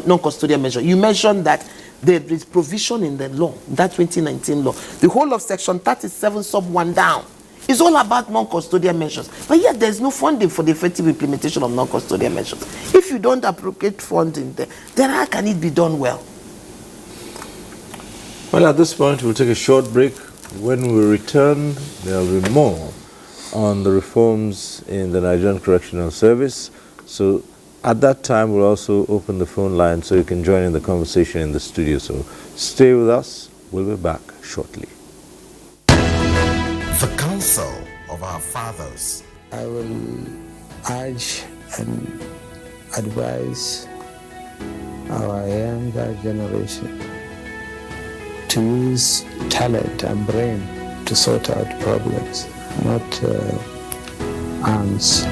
J: non-custodial measure. You mentioned that there is provision in the law, that 2019 law. The whole of Section 37 sub 1 down is all about non-custodial measures. But yet there's no funding for the effective implementation of non-custodial measures. If you don't appropriate funding there, then how can it be done well?
B: Well, at this point, we'll take a short break. When we return, there will be more on the reforms in the Nigerian Correctional Service. So at that time, we'll also open the phone line so you can join in the conversation in the studio. So stay with us. We'll be back shortly.
T: The counsel of our fathers.
U: I will urge and advise our younger generation to use talent and brain to sort out problems, not arms.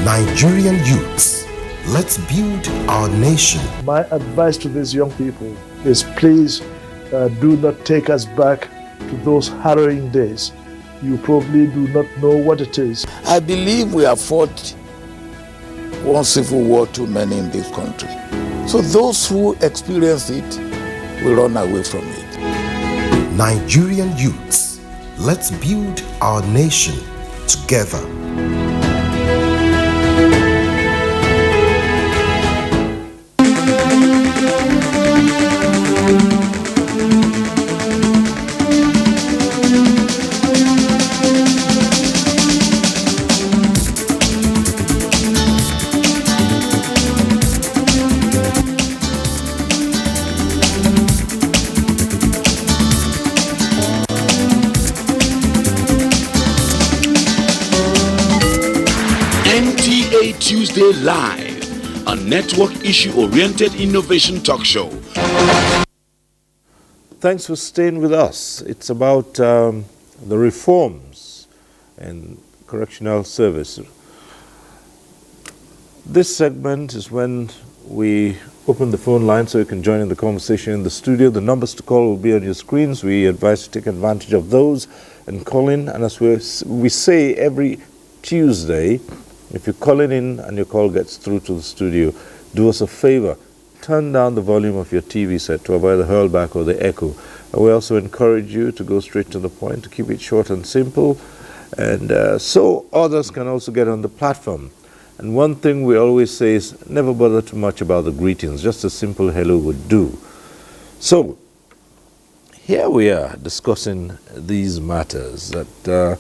T: Nigerian youths, let's build our nation.
V: My advice to these young people is please do not take us back to those harrowing days. You probably do not know what it is.
W: I believe we have fought one civil war too many in this country. So those who experience it will run away from it.
T: Nigerian youths, let's build our nation together.
A: Tuesday Live, a network issue-oriented innovation talk show.
B: Thanks for staying with us. It's about the reforms in correctional service. This segment is when we open the phone line so you can join in the conversation in the studio. The numbers to call will be on your screens. We advise you to take advantage of those and call in. And as we say every Tuesday, if you're calling in and your call gets through to the studio, do us a favor. Turn down the volume of your TV set to avoid the hurlback or the echo. And we also encourage you to go straight to the point, to keep it short and simple, and so others can also get on the platform. And one thing we always say is never bother too much about the greetings. Just a simple hello would do. So here we are discussing these matters that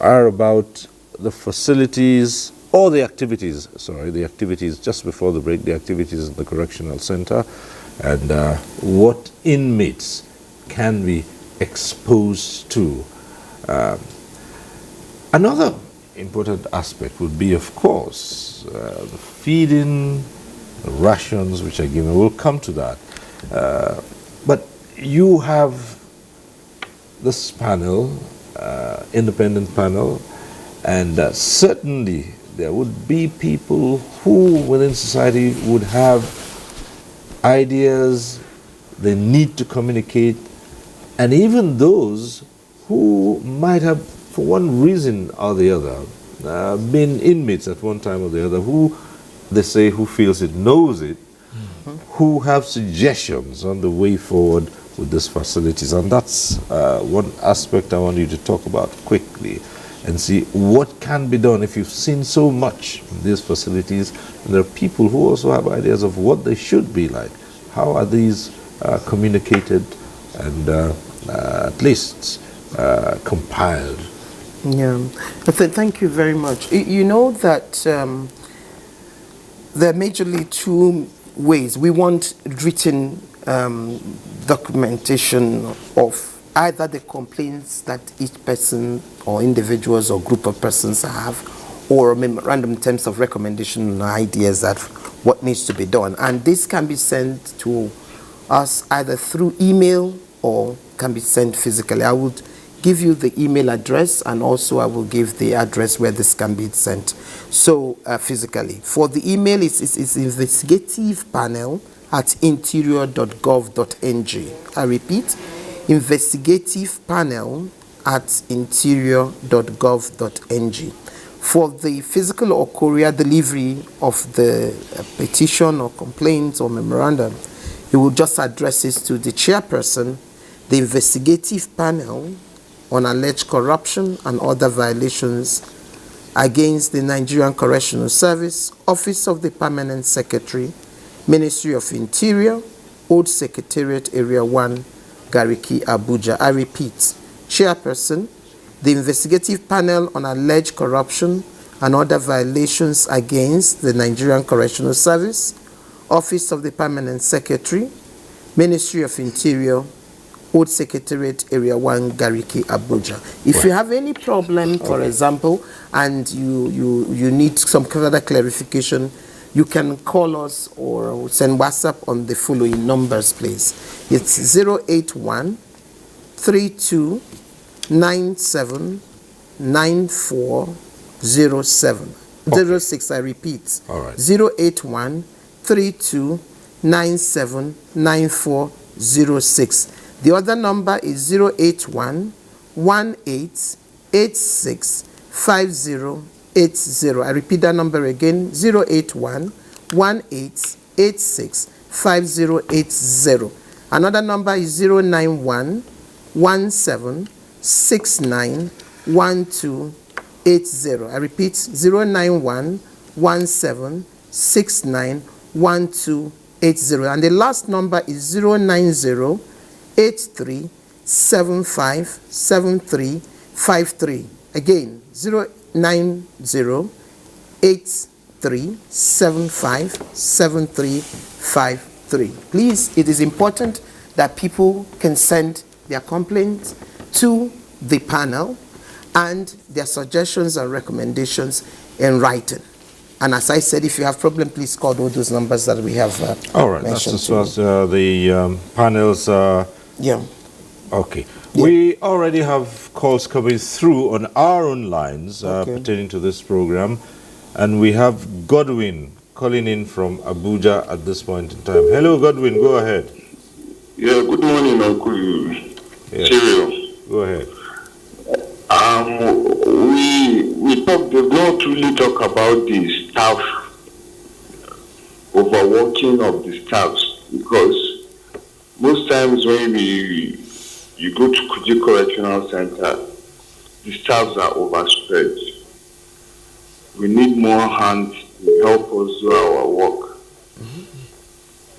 B: are about the facilities or the activities, just before the break, the activities in the correctional center, and what inmates can be exposed to. Another important aspect would be, of course, the feeding, the rations which are given. We'll come to that. But you have this panel, independent panel, and certainly there would be people who within society would have ideas, they need to communicate, and even those who might have, for one reason or the other, been inmates at one time or the other, who they say who feels it knows it, who have suggestions on the way forward with these facilities. And that's one aspect I want you to talk about quickly and see what can be done. If you've seen so much in these facilities, and there are people who also have ideas of what they should be like, how are these communicated and at least compiled?
J: Yeah, thank you very much. You know that there are majorly two ways. We want written documentation of either the complaints that each person or individuals or group of persons have, or memorandum terms of recommendation and ideas that what needs to be done. And this can be sent to us either through email or can be sent physically. I would give you the email address, and also I will give the address where this can be sent. So physically. For the email, it's investigative panel at interior.gov.ng. I repeat, investigative panel at interior.gov.ng. For the physical or courier delivery of the petition or complaint or memorandum, you will just address it to the chairperson, the investigative panel on alleged corruption and other violations against the Nigerian Correctional Service, Office of the Permanent Secretary, Ministry of Interior, Old Secretariat Area 1, Gariki, Abuja. I repeat, chairperson, the investigative panel on alleged corruption and other violations against the Nigerian Correctional Service, Office of the Permanent Secretary, Ministry of Interior, Old Secretariat Area 1, Gariki, Abuja. If you have any problem, for example, and you need some further clarification, you can call us or send WhatsApp on the following numbers, please. It's 081 32 97 9407. 06, I repeat.
B: All right.
J: 081 32 97 9406. The other number is 081 18 86 5080. I repeat that number again, 081 18 86 5080. Another number is 091 17 69 1280. I repeat, 091 17 69 1280. And the last number is 090 83 75 7353. Again, 090 83 75 7353. Please, it is important that people can send their complaints to the panel and their suggestions and recommendations in writing. And as I said, if you have problem, please call all those numbers that we have
B: all right,
J: mentioned.
B: that's as far as the panels.
J: Yeah.
B: Okay. Yeah. We already have calls coming through on our own lines pertaining to this program, and we have Godwin calling in from Abuja at this point in time. Hello, Godwin. Go ahead.
E: Yeah. Good morning, Uncle.
B: Yes. Go ahead.
E: We talk. They don't really talk about the staff overworking of the staffs, because most times when you go to Kuje Correctional Center, the staffs are overspread. We need more hands to help us do our work.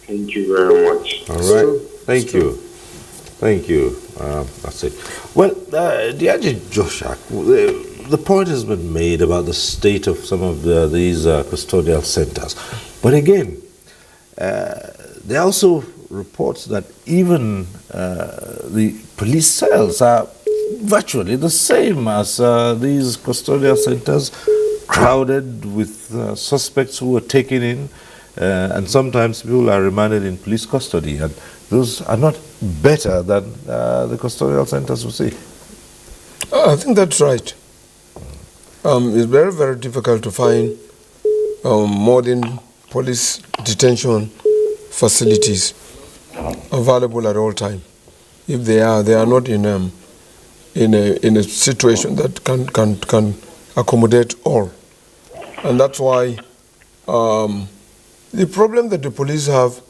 E: Thank you very much.
B: All right. Thank you. Thank you. That's it. Well, Diaji Joshak, the point has been made about the state of some of these custodial centers. But again, there are also reports that even the police cells are virtually the same as these custodial centers, crowded with suspects who are taken in, and sometimes people are remanded in police custody, and those are not better than the custodial centers, we see.
K: I think that's right. It's very, very difficult to find modern police detention facilities available at all times. If they are not in a situation that can accommodate all. And that's why the problem that the police have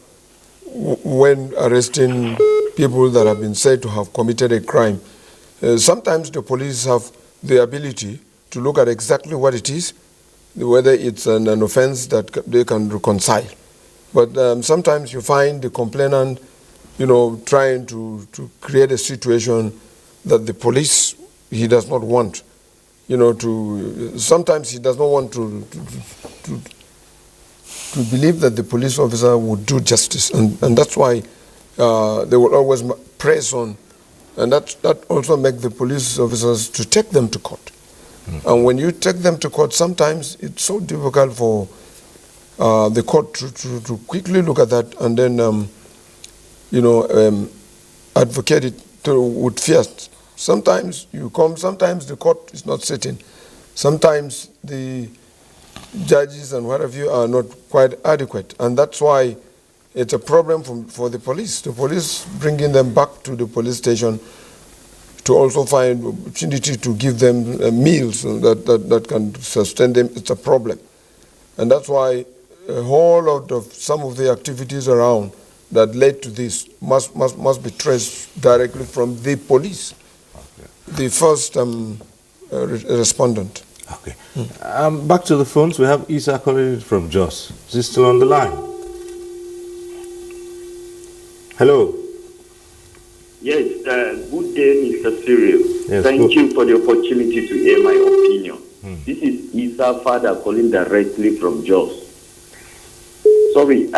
K: when arresting people that have been said to have committed a crime, sometimes the police have the ability to look at exactly what it is, whether it's an offense that they can reconcile. But sometimes you find the complainant, trying to create a situation that the police, he does not want, sometimes he does not want to believe that the police officer would do justice. And that's why they will always press on. And that also makes the police officers to take them to court. And when you take them to court, sometimes it's so difficult for the court to quickly look at that and then, advocate it with fear. Sometimes you come, sometimes the court is not sitting. Sometimes the judges and what have you are not quite adequate. And that's why it's a problem for the police. The police bringing them back to the police station to also find opportunity to give them meals that can sustain them. It's a problem. And that's why a whole lot of some of the activities around that led to this must be traced directly from the police, the first respondent.
B: Okay. Back to the phones. We have Isa calling from Jos. Is he still on the line? Hello.
F: Yes, good day, Mr. Cyril.
B: Yes,
F: Thank you for the opportunity to hear my opinion. This is Isa Father calling directly from Jos. Sorry,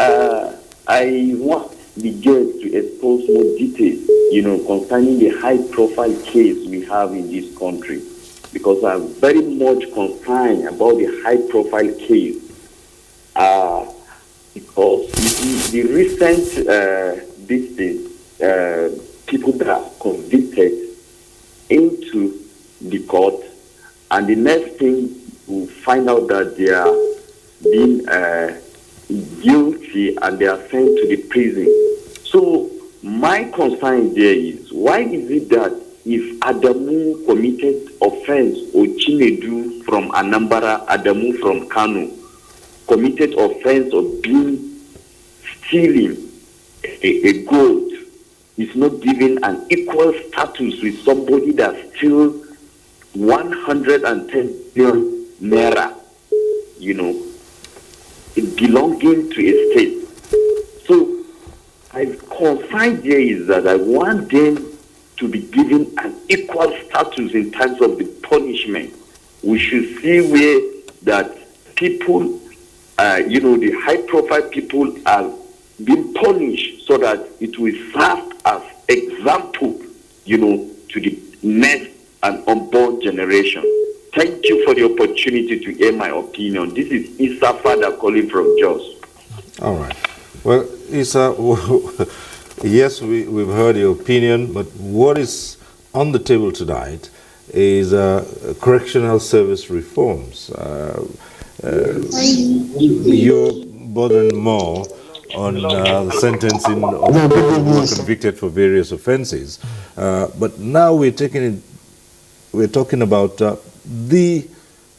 F: I want the guests to expose more details, concerning the high-profile case we have in this country, because I'm very much concerned about the high-profile case. Because the recent people that are convicted into the court, and the next thing we find out that they are being guilty and they are sent to the prison. So my concern there is, why is it that if Adamu committed offense, or Chinedu from Anambra, Adamu from Kano committed offense of stealing a gold, is not given an equal status with somebody that steals 110 billion naira, belonging to a state. So my concern there is that I want them to be given an equal status in terms of the punishment. We should see where that people, the high-profile people are being punished so that it will serve as example, to the next and unborn generation. Thank you for the opportunity to hear my opinion. This is Issa Father calling from Jos.
B: All right. Well, Issa, yes, we've heard your opinion, but what is on the table tonight is correctional service reforms. You're bothering more on the sentencing of those who are convicted for various offenses. But now we're talking about the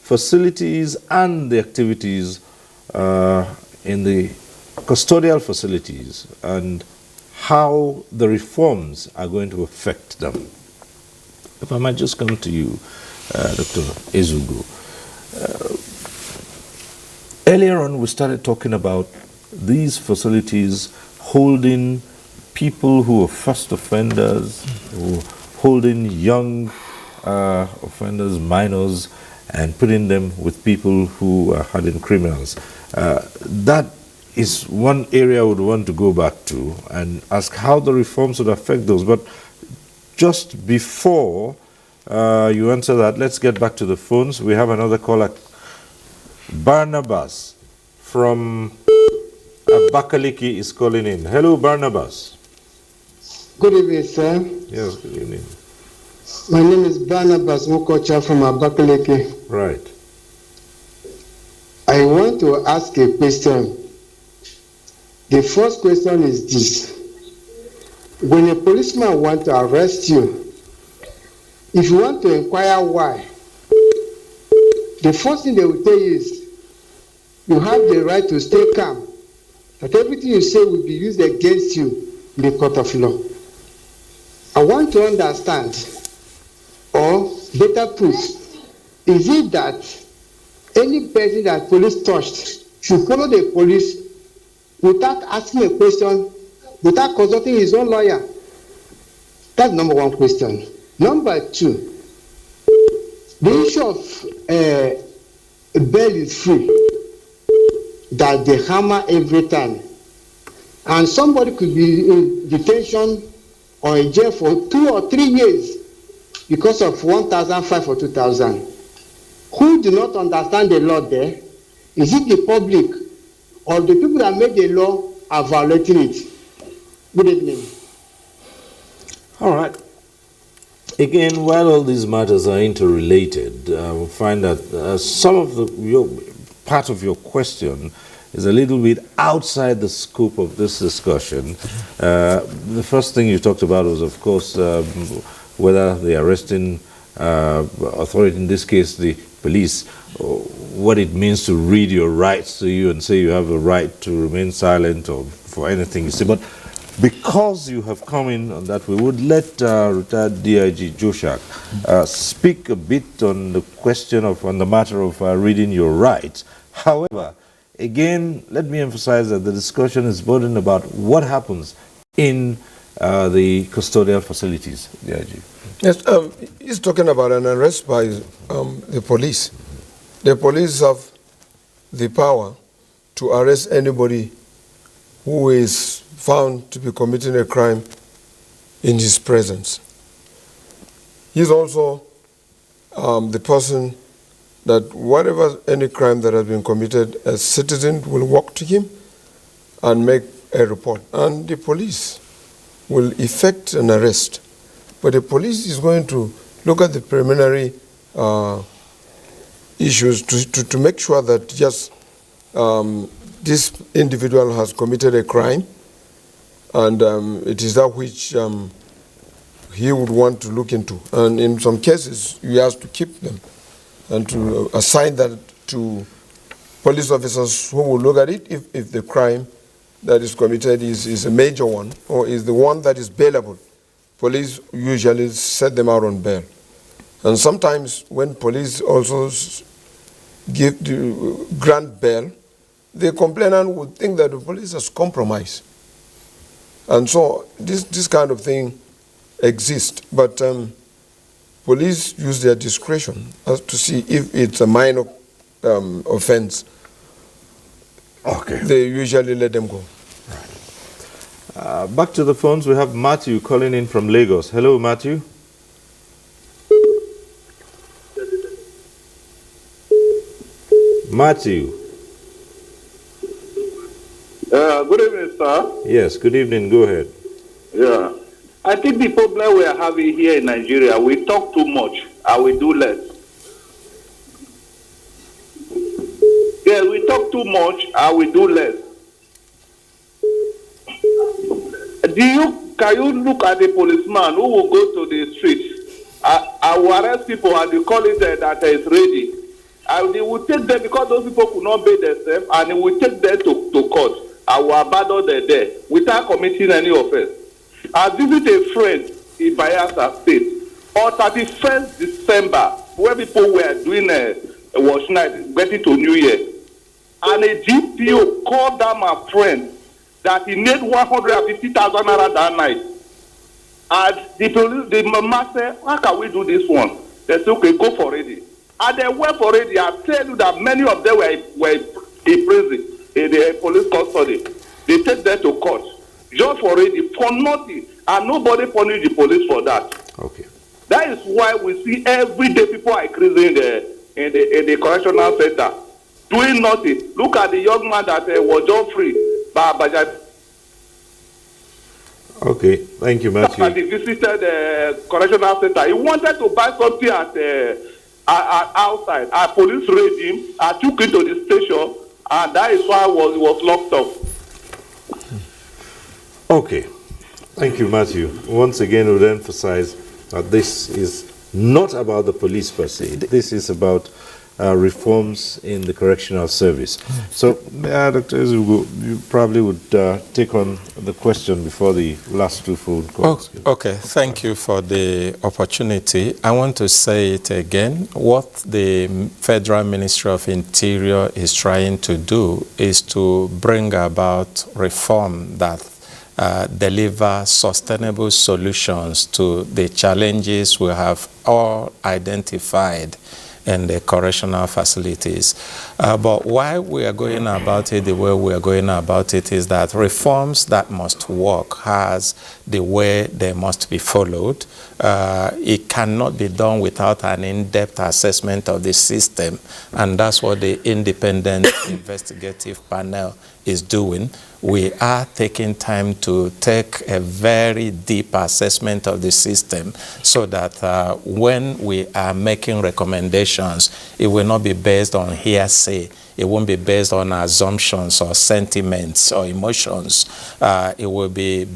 B: facilities and the activities in the custodial facilities and how the reforms are going to affect them. If I might just come to you, Dr. Ezugo. Earlier on, we started talking about these facilities holding people who are first offenders, holding young offenders, minors, and putting them with people who are hardened criminals. That is one area I would want to go back to and ask how the reforms would affect those. But just before you answer that, let's get back to the phones. We have another caller, Barnabas from Abakaliki is calling in. Hello, Barnabas.
G: Good evening, sir.
B: Yes, good evening.
G: My name is Barnabas Mukocha from Abakaliki.
B: Right.
G: I want to ask a question. The first question is this. When a policeman wants to arrest you, if you want to inquire why, the first thing they will tell you is, you have the right to stay calm, that everything you say will be used against you in the court of law. I want to understand, or better put, is it that any person that police touched should follow the police without asking a question, without consulting his own lawyer? That's number one question. Number two, the issue of bail is free, that they hammer every time. And somebody could be in detention or in jail for 2 or 3 years because of 1,500 or 2,000. Who do not understand the law there? Is it the public or the people that made the law are violating it? Good evening.
B: All right. Again, while all these matters are interrelated, we find that some of part of your question is a little bit outside the scope of this discussion. The first thing you talked about was, of course, whether the arresting authority, in this case the police, what it means to read your rights to you and say you have a right to remain silent or for anything you say. But because you have come in on that, we would let retired DIG Joshak speak a bit on the question on the matter of reading your rights. However, again, let me emphasize that the discussion is burdened about what happens in the custodial facilities, DIG.
K: Yes, he's talking about an arrest by the police. The police have the power to arrest anybody who is found to be committing a crime in his presence. He's also the person that whatever any crime that has been committed, a citizen will walk to him and make a report, and the police will effect an arrest. But the police is going to look at the preliminary issues to make sure that yes, this individual has committed a crime, and it is that which he would want to look into. And in some cases, you have to keep them and to assign that to police officers who will look at it if the crime that is committed is a major one or is the one that is bailable. Police usually set them out on bail. And sometimes when police also grant bail, the complainant would think that the police has compromised. And so this kind of thing exists. But police use their discretion as to see if it's a minor offense.
B: Okay.
K: They usually let them go.
B: Back to the phones, we have Matthew calling in from Lagos. Hello, Matthew. Matthew.
C: Good evening, sir.
B: Yes, good evening. Go ahead.
C: Yeah. I think the problem we are having here in Nigeria, we talk too much and we do less. Yeah, we talk too much and we do less. Can you look at the policeman who will go to the street and will arrest people and they call it that is ready? And they will take them because those people could not pay themselves, and they will take them to court and will abandon them there without committing any offense. I visit a friend in Bayelsa State on 31st December where people were doing a wash night, getting to New Year. And a GPO called down my friend that he made 150,000 naira that night. And the mama said, how can we do this one? They said, okay, go for it. And they went for it. I tell you that many of them were in prison, in the police custody. They take them to court just for it, for nothing. And nobody punished the police for that.
B: Okay.
C: That is why we see every day people are increasing in the correctional center, doing nothing. Look at the young man that was just free by Abuja.
B: Okay, thank you, Matthew.
C: And he visited the correctional center. He wanted to buy something at outside. Our police raided him. I took him to the station, and that is why he was locked up.
B: Okay, thank you, Matthew. Once again, I would emphasize that this is not about the police per se. This is about reforms in the correctional service. So, Dr. Ezugo, you probably would take on the question before the last two phone calls.
S: Okay, thank you for the opportunity. I want to say it again. What the Federal Ministry of Interior is trying to do is to bring about reform that deliver sustainable solutions to the challenges we have all identified in the correctional facilities. But why we are going about it the way we are going about it is that reforms that must work has the way they must be followed. It cannot be done without an in-depth assessment of the system, and that's what the independent investigative panel is doing. We are taking time to take a very deep assessment of the system so that when we are making recommendations, it will not be based on hearsay. It won't be based on assumptions or sentiments or emotions. It will be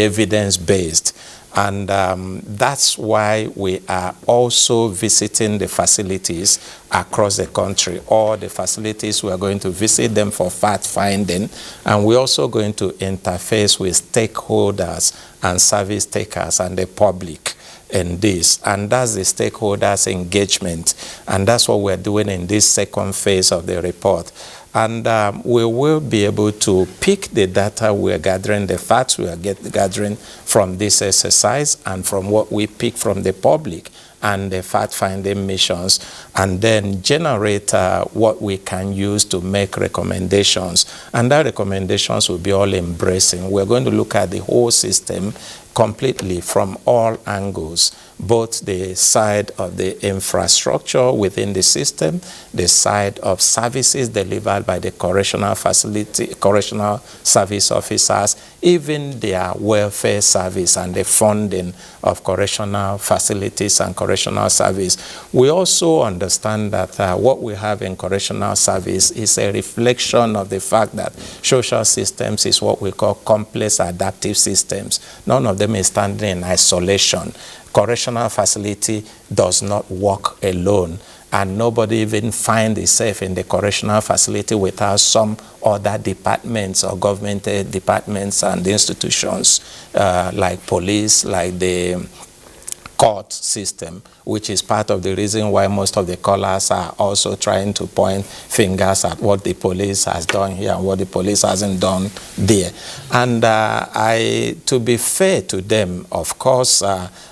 S: evidence-based. And that's why we are also visiting the facilities across the country. All the facilities, we are going to visit them for fact-finding, and we're also going to interface with stakeholders and service takers and the public in this. And that's the stakeholders' engagement. And that's what we're doing in this second phase of the report. And we will be able to pick the data we're gathering, the facts we are gathering from this exercise and from what we pick from the public and the fact-finding missions, and then generate what we can use to make recommendations. And that recommendations will be all embracing. We're going to look at the whole system completely from all angles, both the side of the infrastructure within the system, the side of services delivered by the correctional service officers, even their welfare service and the funding of correctional facilities and correctional service. We also understand that what we have in correctional service is a reflection of the fact that social systems is what we call complex adaptive systems. None of them is standing in isolation. Correctional facility does not work alone, and nobody even finds itself in the correctional facility without some other departments or government departments and institutions like police, like the court system, which is part of the reason why most of the callers are also trying to point fingers at what the police has done here and what the police hasn't done there. And to be fair to them, of course,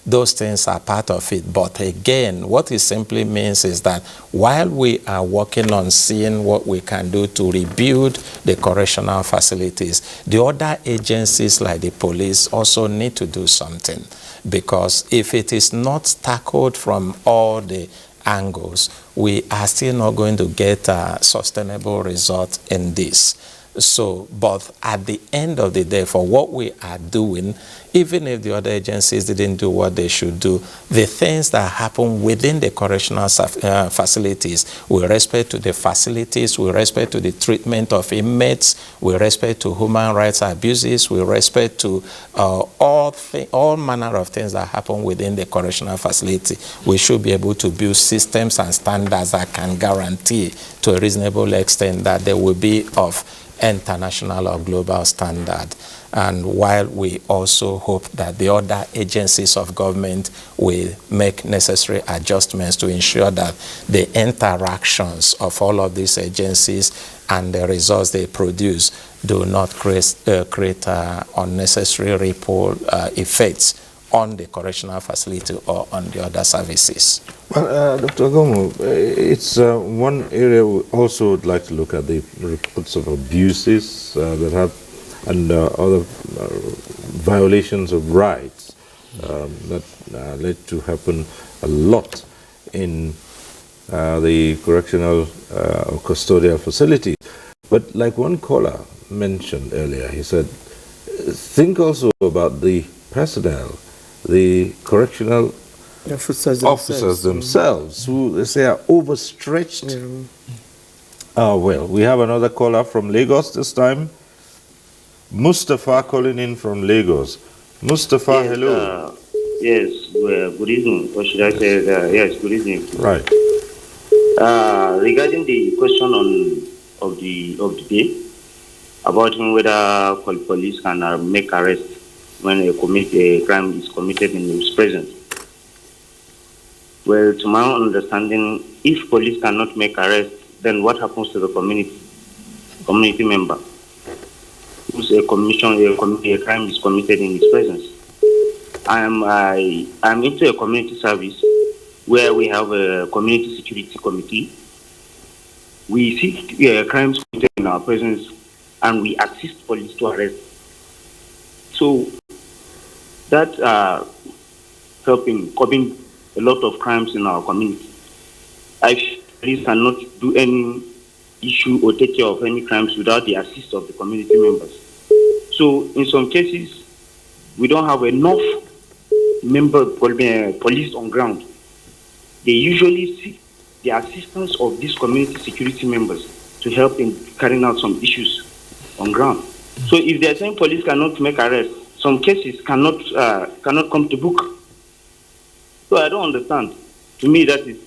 S: those things are part of it. But again, what it simply means is that while we are working on seeing what we can do to rebuild the correctional facilities, the other agencies like the police also need to do something. Because if it is not tackled from all the angles, we are still not going to get a sustainable result in this. So, but at the end of the day, for what we are doing, even if the other agencies didn't do what they should do, the things that happen within the correctional facilities, with respect to the facilities, with respect to the treatment of inmates, with respect to human rights abuses, with respect to all manner of things that happen within the correctional facility, we should be able to build systems and standards that can guarantee to a reasonable extent that they will be of international or global standard. And while we also hope that the other agencies of government will make necessary adjustments to ensure that the interactions of all of these agencies and the results they produce do not create unnecessary ripple effects on the correctional facility or on the other services.
B: Well, Dr. Agomo, it's one area we also would like to look at, the reports of abuses that have and other violations of rights that led to happen a lot in the correctional or custodial facility. But like one caller mentioned earlier, he said, think also about the personnel, the correctional officers themselves who they say are overstretched. Well, we have another caller from Lagos this time. Mustafa calling in from Lagos. Mustafa, yes, hello.
H: Yes, good evening. Or should I say, yes, good evening.
B: Right.
H: Regarding the question of the day about whether police can make arrest when a crime is committed in his presence. Well, to my understanding, if police cannot make arrest, then what happens to the community member whose a crime is committed in his presence? I'm into a community service where we have a community security committee. We see crimes committed in our presence and we assist police to arrest. So that helping curbing a lot of crimes in our community. Police cannot do any issue or take care of any crimes without the assist of the community members. So in some cases, we don't have enough police on ground. They usually seek the assistance of these community security members to help in carrying out some issues on ground. So if they are saying police cannot make arrests, some cases cannot come to book. So I don't understand. To me, that is,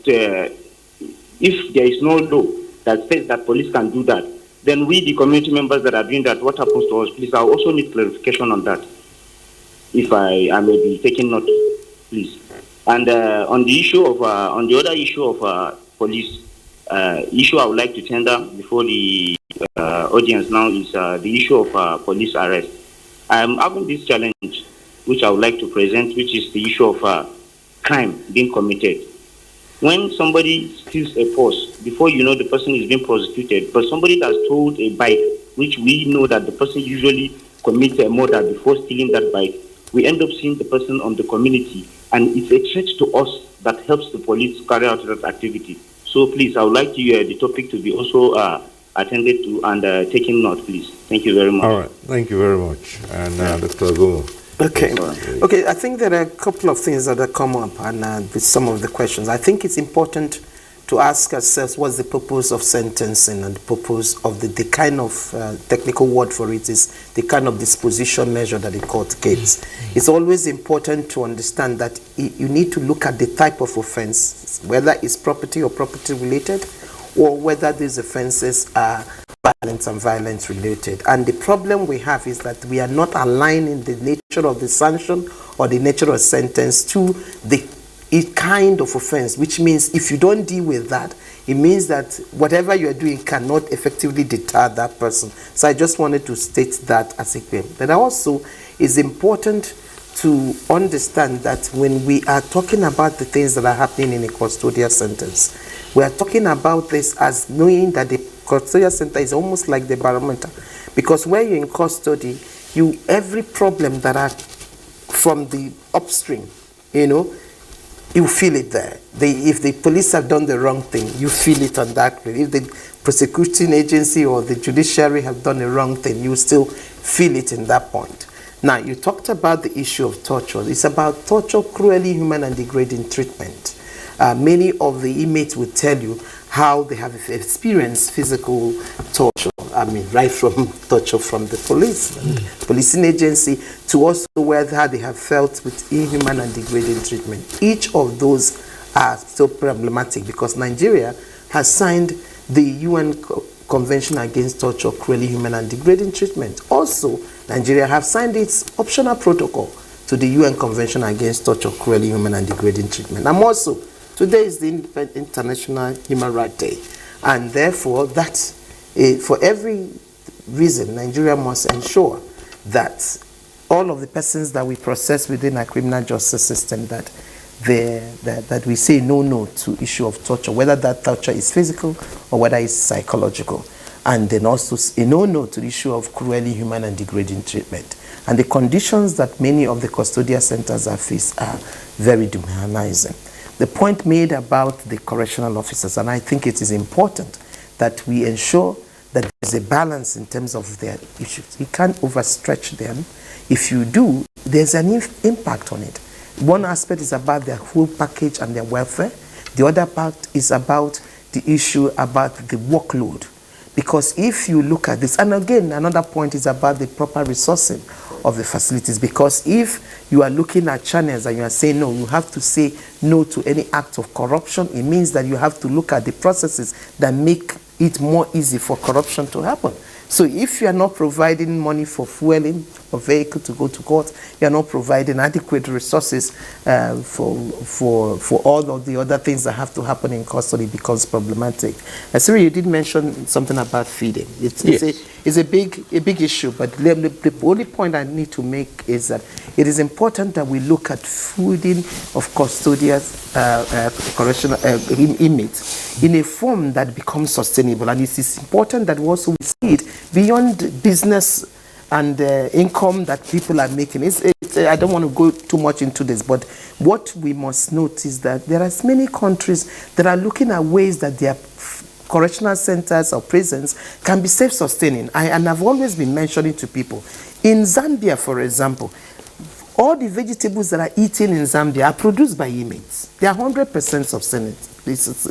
H: if there is no law that says that police can do that, then we, the community members that are doing that, what happens to us? Please, I also need clarification on that. If I may be taking note, please. And on the issue of, on the other issue of police, issue I would like to tender before the audience now is the issue of police arrest. I am having this challenge, which I would like to present, which is the issue of crime being committed. When somebody steals a purse, before you know the person is being prosecuted, but somebody that stole a bike, which we know that the person usually commits a murder before stealing that bike, we end up seeing the person on the community, and it's a threat to us that helps the police carry out that activity. So please, I would like the topic to be also attended to and taken note, please. Thank you very much.
B: All right, thank you very much. And Dr. Agomo.
J: Okay, I think there are a couple of things that have come up and with some of the questions. I think it's important to ask ourselves what's the purpose of sentencing and the purpose of the kind of technical word for it is the kind of disposition measure that the court gives. It's always important to understand that you need to look at the type of offense, whether it's property or property related, or whether these offenses are violence and violence related. And the problem we have is that we are not aligning the nature of the sanction or the nature of sentence to the kind of offense, which means if you don't deal with that, it means that whatever you're doing cannot effectively deter that person. So I just wanted to state that as a claim. But also, it's important to understand that when we are talking about the things that are happening in a custodial sentence, we are talking about this as knowing that the custodial center is almost like the barometer, because when you're in custody, every problem that are from the upstream, you feel it there. If the police have done the wrong thing, you feel it on that. If the prosecuting agency or the judiciary have done the wrong thing, you still feel it in that point. Now, you talked about the issue of torture. It's about torture, cruelly inhuman and degrading treatment. Many of the inmates will tell you how they have experienced physical torture. I mean, right from torture from the police, and policing agency, to also how they have felt with inhuman and degrading treatment. Each of those are so problematic because Nigeria has signed the UN Convention Against Torture, Cruelly Inhuman and Degrading Treatment. Also, Nigeria has signed its optional protocol to the UN Convention Against Torture, Cruelly Inhuman and Degrading Treatment. And also, today is the International Human Rights Day, and therefore, for every reason, Nigeria must ensure that all of the persons that we process within our criminal justice system, that we say no to issue of torture, whether that torture is physical or whether it's psychological, and then also say no to the issue of cruelly inhuman and degrading treatment. And the conditions that many of the custodial centers are faced are very dehumanizing. The point made about the correctional officers, and I think it is important that we ensure that there's a balance in terms of their issues. You can't overstretch them. If you do, there's an impact on it. One aspect is about their whole package and their welfare. The other part is about the issue about the workload. Because if you look at this, and again, another point is about the proper resourcing of the facilities. Because if you are looking at channels and you are saying no, you have to say no to any act of corruption, it means that you have to look at the processes that make it more easy for corruption to happen. So if you are not providing money for fueling a vehicle to go to court, you are not providing adequate resources for all of the other things that have to happen in custody, it becomes problematic. Siri, you did mention something about feeding. It's a big issue, but the only point I need to make is that it is important that we look at feeding of custodial correctional inmates in a form that becomes sustainable, and it is important that we also see it beyond business and income that people are making. I don't want to go too much into this, but what we must note is that there are many countries that are looking at ways that their correctional centers or prisons can be self-sustaining. And I've always been mentioning to people, in Zambia, for example, all the vegetables that are eaten in Zambia are produced by inmates. They are 100%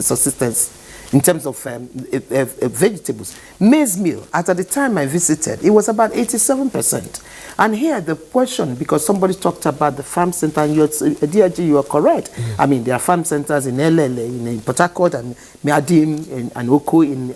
J: subsistence in terms of vegetables. Maize meal, at the time I visited, it was about 87%. And here the question, because somebody talked about the farm center, and DRG, you are correct. I mean, there are farm centers in LLA, in Port Harcourt, and Miadim, and Oko, in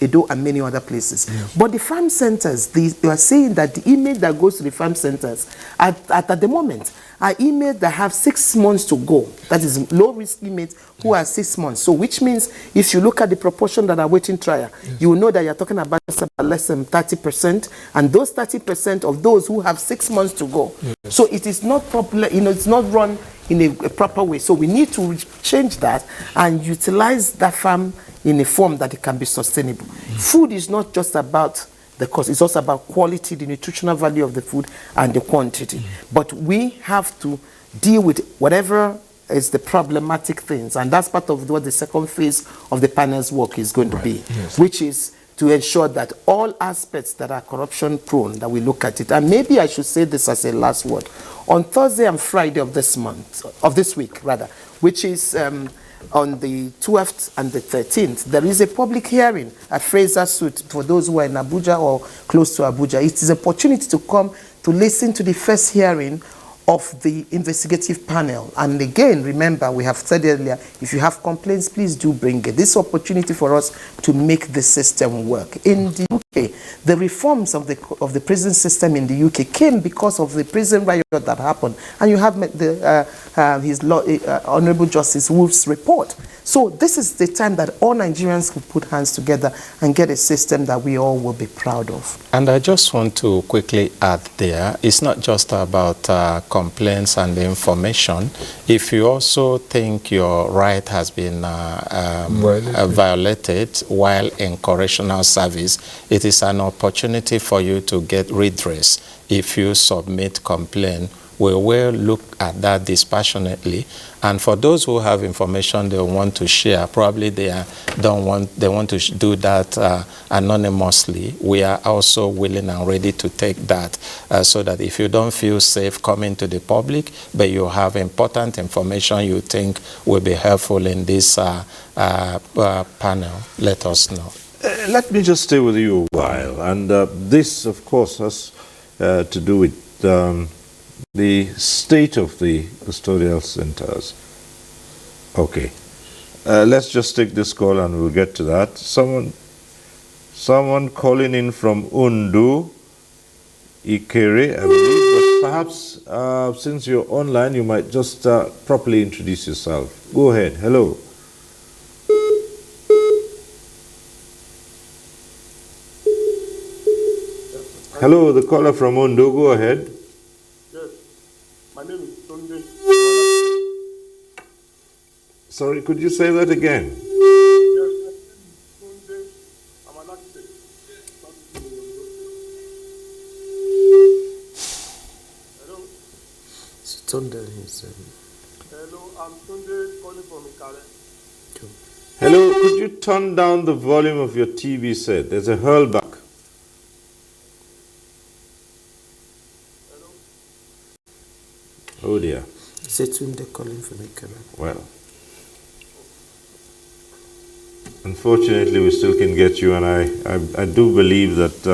J: Edo, and many other places. But the farm centers, they are saying that the inmate that goes to the farm centers, at the moment, are inmates that have 6 months to go. That is low-risk inmates who are 6 months. So which means if you look at the proportion that are waiting trial, you will know that you're talking about less than 30%, and those 30% of those who have 6 months to go. So it is not popular, it's not run in a proper way. So we need to change that and utilize that farm in a form that it can be sustainable. Food is not just about the cost, it's also about quality, the nutritional value of the food, and the quantity. But we have to deal with whatever is the problematic things, and that's part of what the second phase of the panel's work is going to be, which is to ensure that all aspects that are corruption prone, that we look at it. And maybe I should say this as a last word. On Thursday and Friday of this week, which is on the 12th and the 13th, there is a public hearing at Fraser Suite for those who are in Abuja or close to Abuja. It is an opportunity to come to listen to the first hearing of the investigative panel. And again, remember, we have said earlier, if you have complaints, please do bring it. This opportunity for us to make the system work. In the UK, the reforms of the prison system in the UK came because of the prison riot that happened. And you have Honorable Justice Wolf's report. So this is the time that all Nigerians will put hands together and get a system that we all will be proud of.
S: And I just want to quickly add there, it's not just about complaints and information. If you also think your right has been violated while in correctional service, it is an opportunity for you to get redress if you submit complaint we will look at that dispassionately. And for those who have information they want to share, probably they want to do that anonymously. We are also willing and ready to take that, so that if you don't feel safe coming to the public, but you have important information you think will be helpful in this panel, let us know.
B: Let me just stay with you a while. And this, of course, has to do with the state of the custodial centers. Okay. Let's just take this call and we'll get to that. Someone calling in from Undu, Ikere, I believe. But perhaps since you're online, you might just properly introduce yourself. Go ahead. Hello. Hello, the caller from Ondo, go ahead.
D: Yes, my name is Sunday.
B: Sorry, could you say that again?
D: Yes, my name is Sunday. I'm an architect. Hello?
I: Sunday is...
D: Hello, I'm Sunday calling from Ikare.
B: Hello, could you turn down the volume of your TV set? There's a hurlback. Oh dear.
I: Is it Tunde calling from Ikere?
B: Well, unfortunately we still can get you, and I do believe that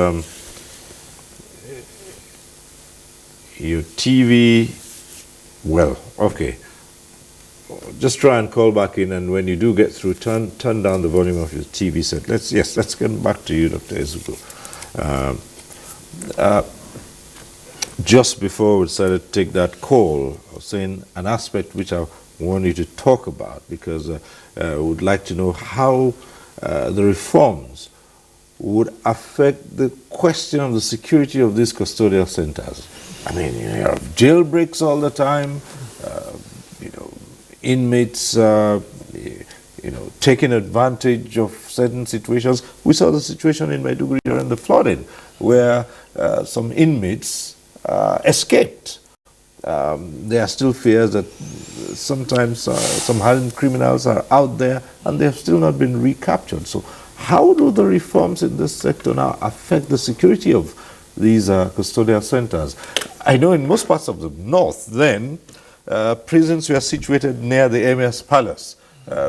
B: your TV, well, okay. Just try and call back in, and when you do get through, turn down the volume of your TV set. Let's get back to you, Dr. Ezugo. Just before we decided to take that call, I was saying an aspect which I want you to talk about, because I would like to know how the reforms would affect the question of the security of these custodial centers. I mean, you have jailbreaks all the time, inmates, taking advantage of certain situations. We saw the situation in Maiduguri during the flooding, where some inmates escaped. There are still fears that sometimes some hardened criminals are out there and they have still not been recaptured. So how do the reforms in this sector now affect the security of these custodial centers? I know in most parts of the north then, prisons were situated near the Emir's palace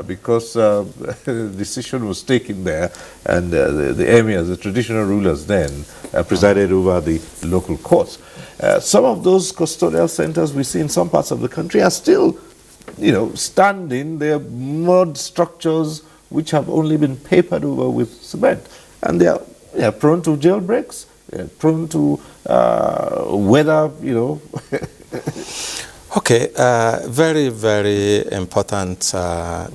B: because the decision was taken there, and the emirs, the traditional rulers then, presided over the local courts. Some of those custodial centers we see in some parts of the country are still, standing. They are mud structures which have only been papered over with cement, and they are prone to jailbreaks. They are prone to weather,
S: Okay, very, very important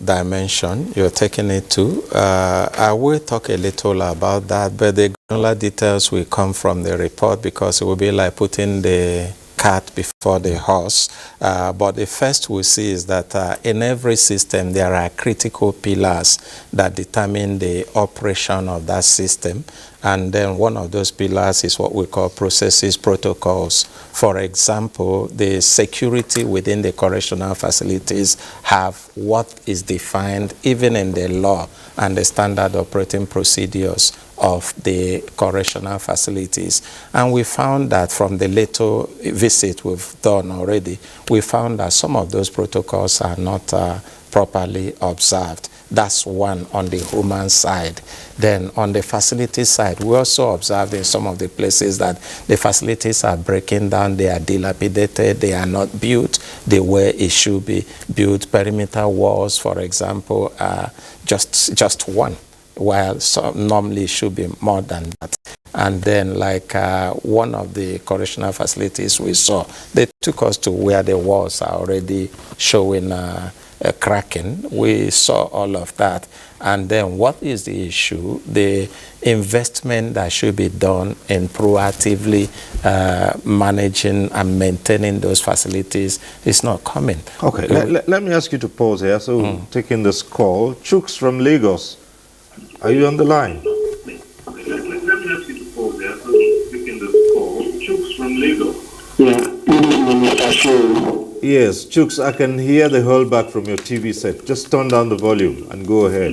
S: dimension you're taking it to. I will talk a little about that, but the granular details will come from the report, because it will be like putting the cart before the horse. But the first we see is that in every system there are critical pillars that determine the operation of that system. And then one of those pillars is what we call processes, protocols. For example, the security within the correctional facilities have what is defined even in the law and the standard operating procedures of the correctional facilities. And we found that from the little visit we've done already, we found that some of those protocols are not properly observed. That's one on the human side. Then on the facility side, we also observed in some of the places that the facilities are breaking down, they are dilapidated, they are not built the way it should be built. Perimeter walls, for example, are just one, while normally it should be more than that. And then like one of the correctional facilities we saw, they took us to where the walls are already showing cracking. We saw all of that. And then what is the issue? The investment that should be done in proactively managing and maintaining those facilities is not coming.
B: Okay, let me ask you to pause here. So taking this call, Chooks from Lagos, are you on the line?
C: Let me ask you to pause there. So taking this call, Chooks from Lagos.
N: Yeah, good evening, Mr.
B: Yes, Chooks, I can hear the hurlback from your TV set. Just turn down the volume and go ahead.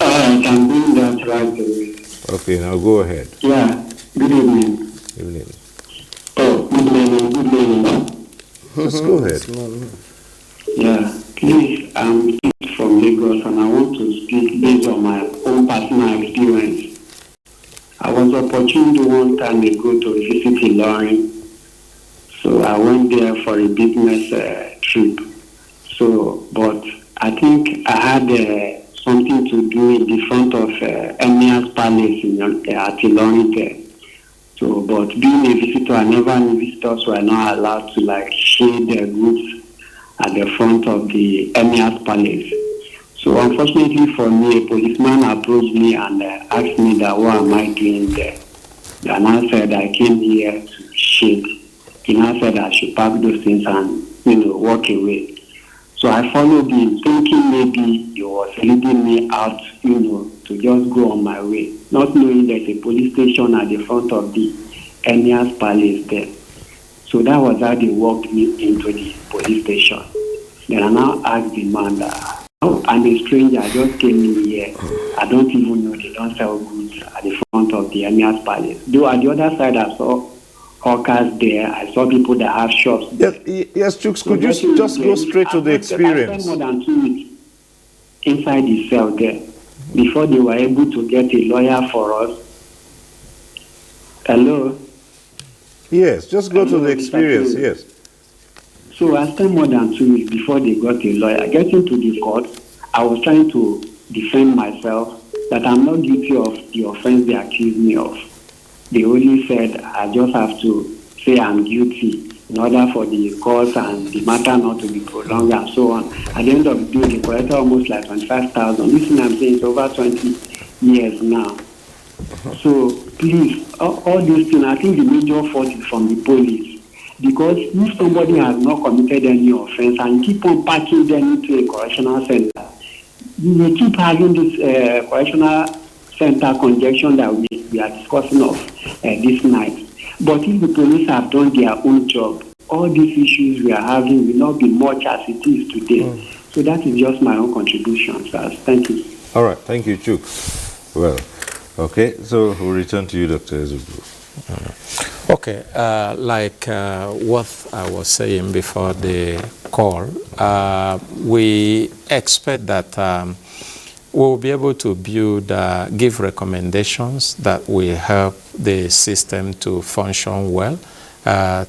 L: I'm doing that right away.
B: Okay, now go ahead.
L: Yeah, good evening.
B: Evening.
L: Oh, good evening.
B: Just go ahead.
L: Yeah, please, I'm from Lagos and I want to speak based on my own personal experience. I was opportune one time ago to visit Ilorin. So I went there for a business trip. So, but I think I had something to do in the front of Emir's Palace at Ilorin there. So, but being a visitor, I never knew visitors were not allowed to like shade their goods at the front of the Emir's Palace. So unfortunately for me, a policeman approached me and asked me that what am I doing there? And I said I came here to shade. He now said I should pack those things and walk away. So I followed him, thinking maybe he was leading me out, to just go on my way, not knowing there's a police station at the front of the Emir's Palace there. So that was how they walked me into the police station. Then I now asked the man that, I'm a stranger, I just came in here. I don't even know they don't sell goods at the front of the Emir's Palace. Though at the other side I saw hawkers there, I saw people that have shops.
B: Yes, Chooks, could you just go straight to the experience?
L: I spent more than 2 weeks inside the cell there before they were able to get a lawyer for us. Hello?
B: Yes, just go to the experience, yes.
L: So I spent more than 2 weeks before they got a lawyer. Getting to the court, I was trying to defend myself that I'm not guilty of the offense they accused me of. They only said I just have to say I'm guilty in order for the cause and the matter not to be prolonged and so on. At the end of the day, they collected almost like 25,000. This thing I'm saying is over 20 years now. So please, all these things, I think the major fault is from the police. Because if somebody has not committed any offense and keep on packing them into a correctional center, you will keep having this correctional center congestion that we are discussing of this night. But if the police have done their own job, all these issues we are having will not be much as it is today. So that is just my own contribution, sir. Thank you.
B: All right, thank you, Chooks. Well, okay, so we'll return to you, Dr. Ezugbo.
S: Okay, like what I was saying before the call, we expect that we'll be able to build, give recommendations that will help the system to function well,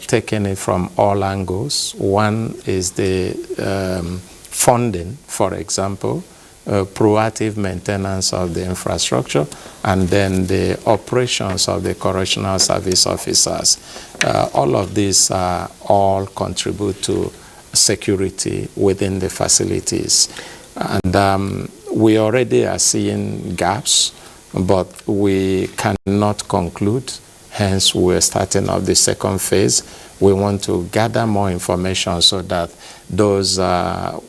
S: taking it from all angles. One is the funding, for example, proactive maintenance of the infrastructure, and then the operations of the correctional service officers. All of these all contribute to security within the facilities. And we already are seeing gaps, but we cannot conclude. Hence, we're starting off the second phase. We want to gather more information so that those,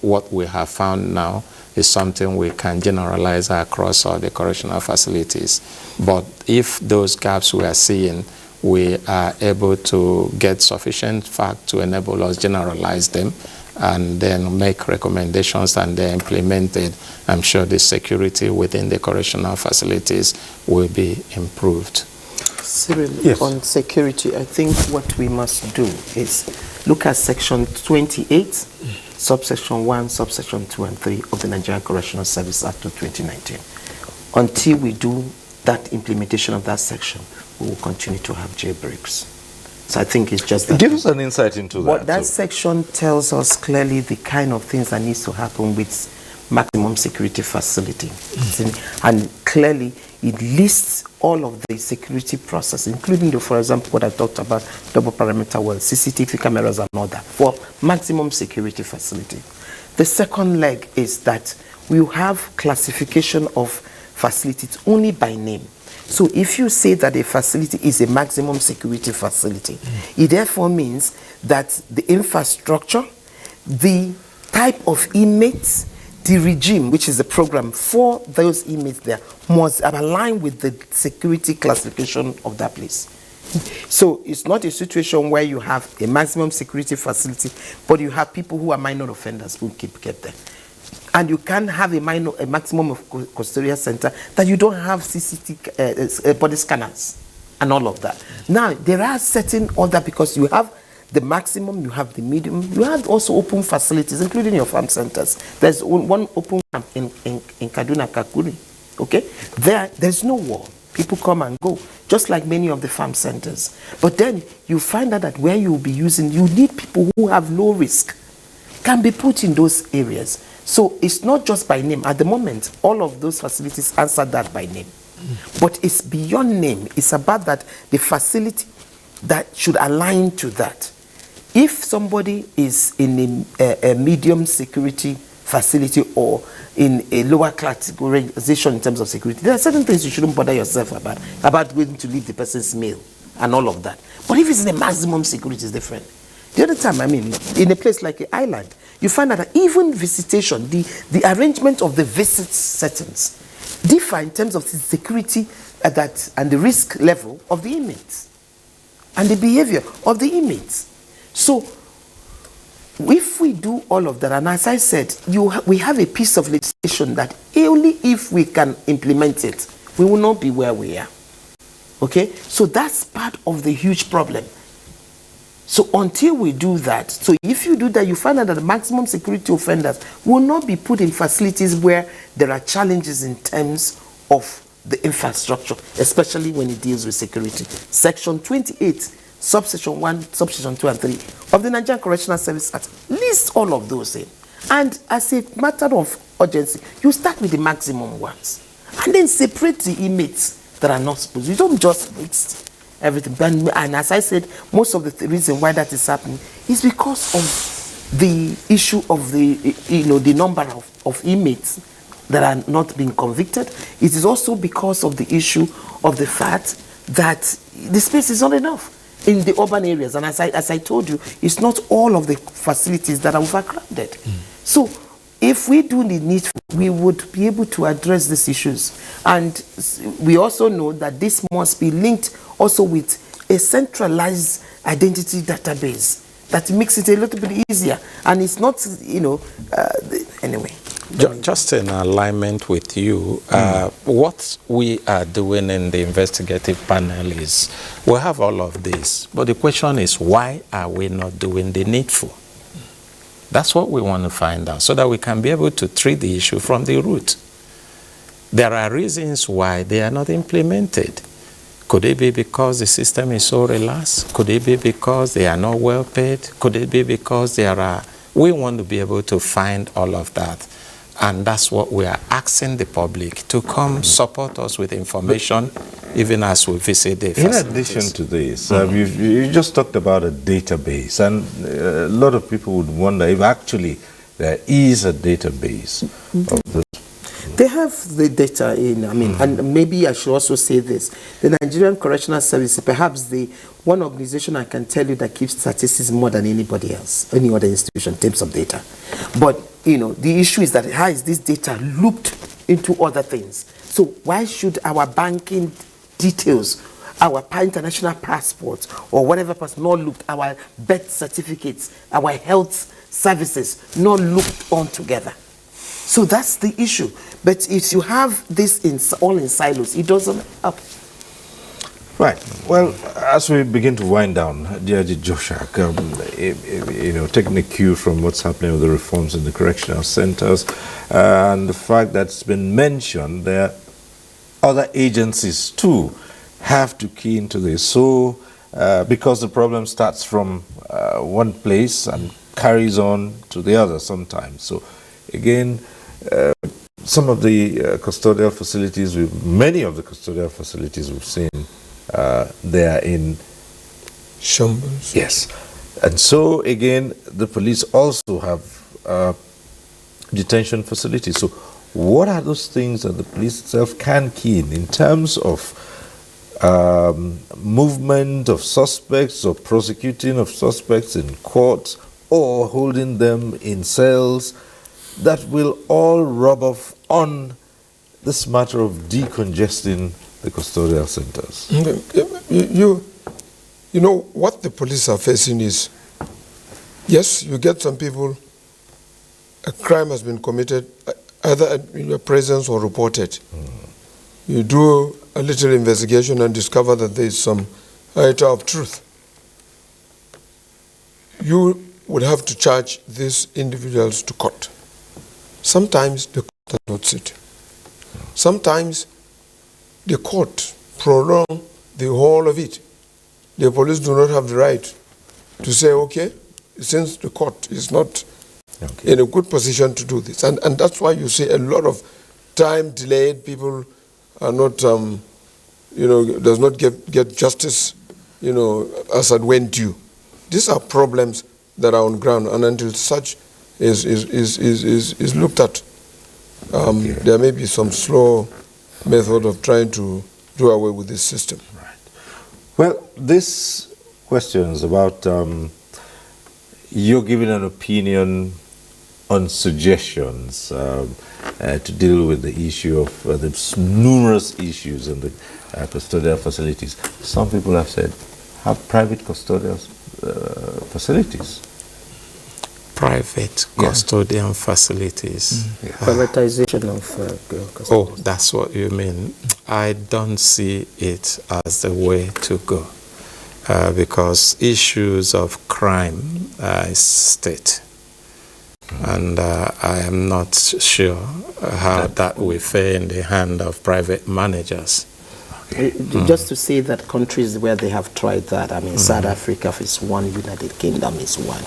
S: what we have found now, is something we can generalize across all the correctional facilities. But if those gaps we are seeing, we are able to get sufficient fact to enable us generalize them and then make recommendations and they're implemented, I'm sure the security within the correctional facilities will be improved.
J: Cyril, yes. On security, I think what we must do is look at section 28, subsection 1, subsection 2 and 3 of the Nigerian Correctional Service Act of 2019. Until we do that implementation of that section, we will continue to have jailbreaks. So I think it's just that.
B: Give us an insight into that.
J: But that section tells us clearly the kind of things that needs to happen with maximum security facility. And clearly it lists all of the security process, including, for example, what I talked about, double perimeter walls, CCTV cameras and all that, for maximum security facility. The second leg is that we have classification of facilities only by name. So if you say that a facility is a maximum security facility, it therefore means that the infrastructure, the type of inmates, the regime, which is the program for those inmates there, must align with the security classification of that place. So it's not a situation where you have a maximum security facility, but you have people who are minor offenders who get there. And you can't have a maximum of custodial center that you don't have CCT body scanners and all of that. Now, there are certain other, because you have the maximum, you have the medium, you have also open facilities, including your farm centers. There's one open camp in Kaduna, Kakuri, okay? There's no wall. People come and go, just like many of the farm centers. But then you find out that where you'll be using, you need people who have low risk, can be put in those areas. So it's not just by name. At the moment, all of those facilities answer that by name. But it's beyond name. It's about that the facility that should align to that. If somebody is in a medium security facility or in a lower categorization in terms of security, there are certain things you shouldn't bother yourself about going to leave the person's mail and all of that. But if it's in a maximum security, it's different. The other time, in a place like an island, you find out that even visitation, the arrangement of the visit settings differ in terms of the security and the risk level of the inmates and the behavior of the inmates. So if we do all of that, and as I said, we have a piece of legislation that only if we can implement it, we will not be where we are. Okay? So that's part of the huge problem. So until we do that, so if you do that, you find out that the maximum security offenders will not be put in facilities where there are challenges in terms of the infrastructure, especially when it deals with security. Section 28, subsection 1, subsection 2 and 3 of the Nigerian Correctional Service Act lists all of those in. And as a matter of urgency, you start with the maximum ones and then separate the inmates that are not supposed. You don't just mix everything. And as I said, most of the reason why that is happening is because of the issue of the number of inmates that are not being convicted. It is also because of the issue of the fact that the space is not enough in the urban areas. And as I told you, it's not all of the facilities that are overcrowded. So if we do the needful, we would be able to address these issues. And we also know that this must be linked also with a centralized identity database that makes it a little bit easier. And it's not, anyway.
S: Just in alignment with you, what we are doing in the investigative panel is, we have all of this, but the question is, why are we not doing the needful? That's what we want to find out, so that we can be able to treat the issue from the root. There are reasons why they are not implemented. Could it be because the system is so relaxed? Could it be because they are not well paid? Could it be because we want to be able to find all of that. And that's what we are asking the public to come support us with information, even as we visit the facilities.
B: In addition to this, you just talked about a database, and a lot of people would wonder if actually there is a database of this.
J: They have the data in, and maybe I should also say this. The Nigerian Correctional Service, perhaps the one organization I can tell you that keeps statistics more than anybody else, any other institution in terms of data. But, the issue is that how is this data looped into other things? So why should our banking details, our international passports, or whatever not looked, our birth certificates, our health services, not looked on together? So that's the issue. But if you have this all in silos, it doesn't help.
B: Right. Well, as we begin to wind down, Judge Joshua, taking a cue from what's happening with the reforms in the correctional centers and the fact that's been mentioned, there other agencies too have to key into this. So, because the problem starts from one place and carries on to the other sometimes. So, again, some of the custodial facilities, many of the custodial facilities we've seen, they are in
K: shambles.
B: Yes. And so, again, the police also have detention facilities. So, what are those things that the police itself can key in terms of movement of suspects or prosecuting of suspects in courts or holding them in cells that will all rub off on this matter of decongesting the custodial centers?
K: You know, what the police are facing is, yes, you get some people, a crime has been committed, either in your presence or reported. You do a little investigation and discover that there is some iota of truth. You would have to charge these individuals to court. Sometimes the court does not sit. Sometimes the court prolong the whole of it. The police do not have the right to say, okay, since the court is not in a good position to do this. And that's why you see a lot of time delayed, people are not, does not get justice, as at when due. These are problems that are on ground, and until such is looked at, there may be some slow method of trying to do away with this system.
B: Well, this question is about you're giving an opinion on suggestions to deal with the issue of the numerous issues in the custodial facilities. Some people have said, have private custodial facilities.
S: Private custodian facilities.
I: Privatization of custody.
S: Oh, that's what you mean. I don't see it as the way to go because issues of crime is state. And I am not sure how that will fare in the hand of private managers.
I: Just to say that countries where they have tried that, I mean, South Africa is one, United Kingdom is one,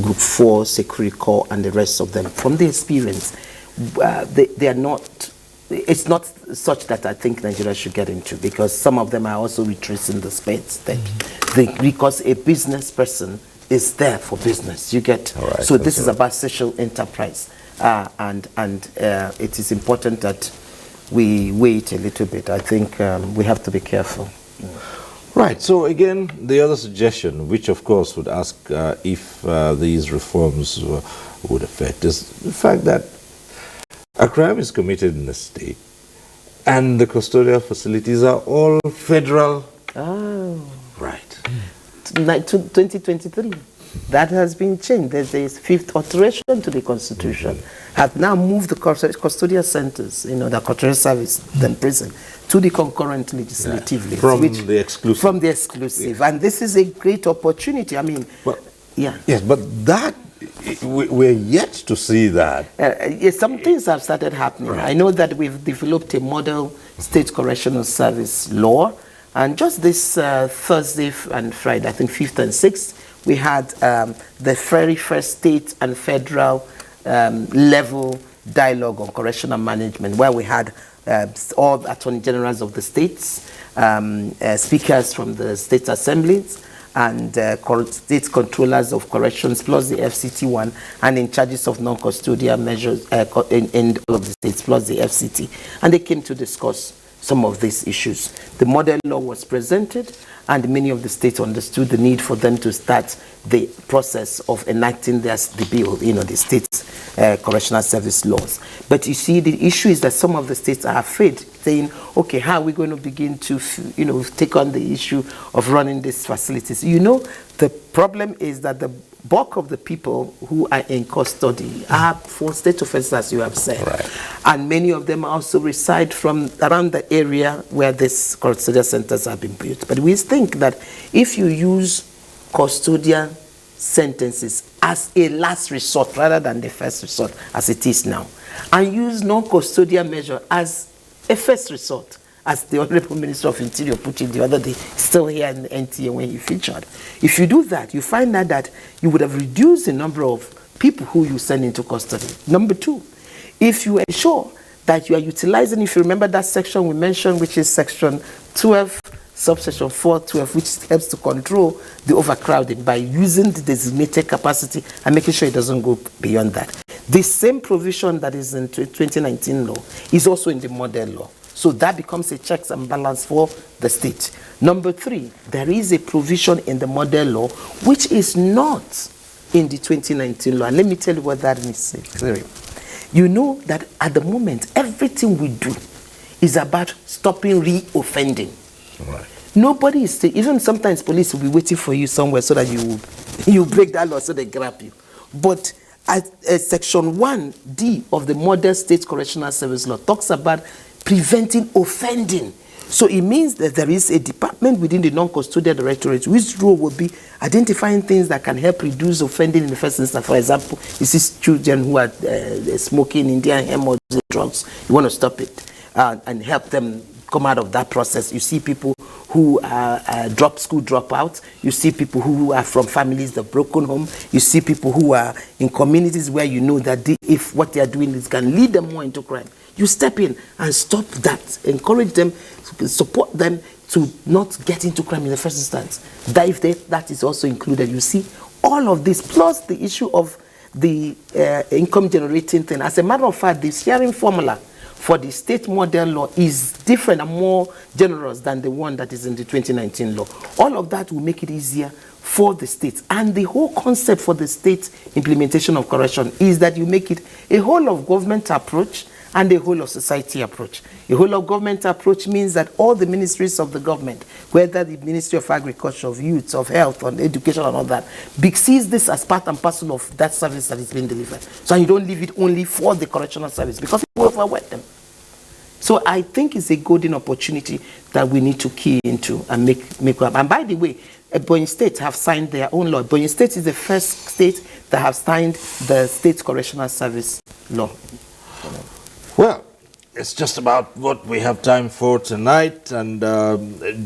I: Group 4, Security Corps, and the rest of them. From the experience, they are not, it's not such that I think Nigeria should get into, because some of them are also retracing the spades. Because a business person is there for business, you get.
B: Right,
I: so this is about social enterprise, and it is important that we wait a little bit. I think we have to be careful.
B: Right, so again, the other suggestion, which of course would ask if these reforms would affect, is the fact that a crime is committed in the state and the custodial facilities are all federal.
I: Oh.
B: Right.
I: 2023. That has been changed. There's a fifth alteration to the Constitution. Have now moved the custodial centers, the custodial service, then prison, to the concurrent legislative list.
B: From the exclusive.
I: From the exclusive. And this is a great opportunity. I mean,
B: Yes, but that, we're yet to see that.
I: Yes, some things have started happening. I know that we've developed a model state correctional service law. And just this Thursday and Friday, I think 5th and 6th, we had the very first state and federal level dialogue on correctional management, where we had all attorney generals of the states, speakers from the state assemblies, and state controllers of corrections, plus the FCT one, and in charges of non-custodial measures in all of the states, plus the FCT. And they came to discuss some of these issues. The model law was presented, and many of the states understood the need for them to start the process of enacting the bill, the state's correctional service laws. But you see, the issue is that some of the states are afraid, saying, okay, how are we going to begin to, take on the issue of running these facilities? The problem is that the bulk of the people who are in custody are for state offenses, as you have said.
B: Right.
I: And many of them also reside from around the area where these custodial centers have been built. But we think that if you use custodial sentences as a last resort rather than the first resort, as it is now, and use non-custodial measure as a first resort, as the Honorable Minister of Interior put it the other day, still here in the NTA when he featured. If you do that, you find out that you would have reduced the number of people who you send into custody. Number two, if you ensure that you are utilizing, if you remember that section we mentioned, which is section 12, subsection 412, which helps to control the overcrowding by using the designated capacity and making sure it doesn't go beyond that. The same provision that is in 2019 law is also in the model law. So that becomes a checks and balance for the state. Number three, there is a provision in the model law which is not in the 2019 law. And let me tell you what that means. you know that at the moment, everything we do is about stopping re-offending.
B: Right.
I: Nobody is saying, even sometimes police will be waiting for you somewhere so that you break that law so they grab you. But Section 1D of the Model State Correctional Service Law talks about preventing offending. So it means that there is a department within the non-custodial directorate whose role will be identifying things that can help reduce offending in the first instance. For example, you see children who are smoking Indian hemp or drugs, you want to stop it and help them come out of that process. You see people who are school dropouts. You see people who are from families that broken home. You see people who are in communities where you know that if what they are doing is can lead them more into crime. You step in and stop that. Encourage them, support them to not get into crime in the first instance. That is also included. You see, all of this, plus the issue of the income generating thing. As a matter of fact, the sharing formula for the state model law is different and more generous than the one that is in the 2019 law. All of that will make it easier for the states. And the whole concept for the state implementation of correction is that you make it a whole of government approach and a whole of society approach. A whole of government approach means that all the ministries of the government, whether the Ministry of Agriculture, of Youth, of Health, of Education and all that, sees this as part and parcel of that service that is being delivered. So you don't leave it only for the correctional service because it will overwhelm them. So I think it's a golden opportunity that we need to key into and make up. And by the way, Ebonyi State have signed their own law. Ebonyi State is the first state that have signed the State Correctional Service law.
B: Well, it's just about what we have time for tonight, and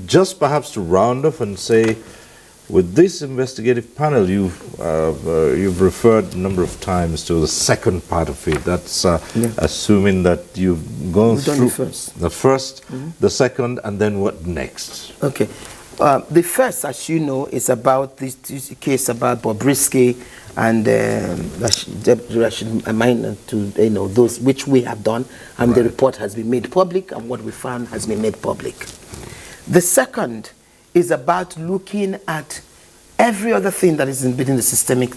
B: just perhaps to round off and say, with this investigative panel, you've referred a number of times to the second part of it. That's assuming that you've gone through the first, the second, and then what next? Okay.
I: The first, as you know, is about this case about Bobrisky and Rashid Amina, to those which we have done, and the report has been made public, and what we found has been made public. The second is about looking at every other thing that is within the systemic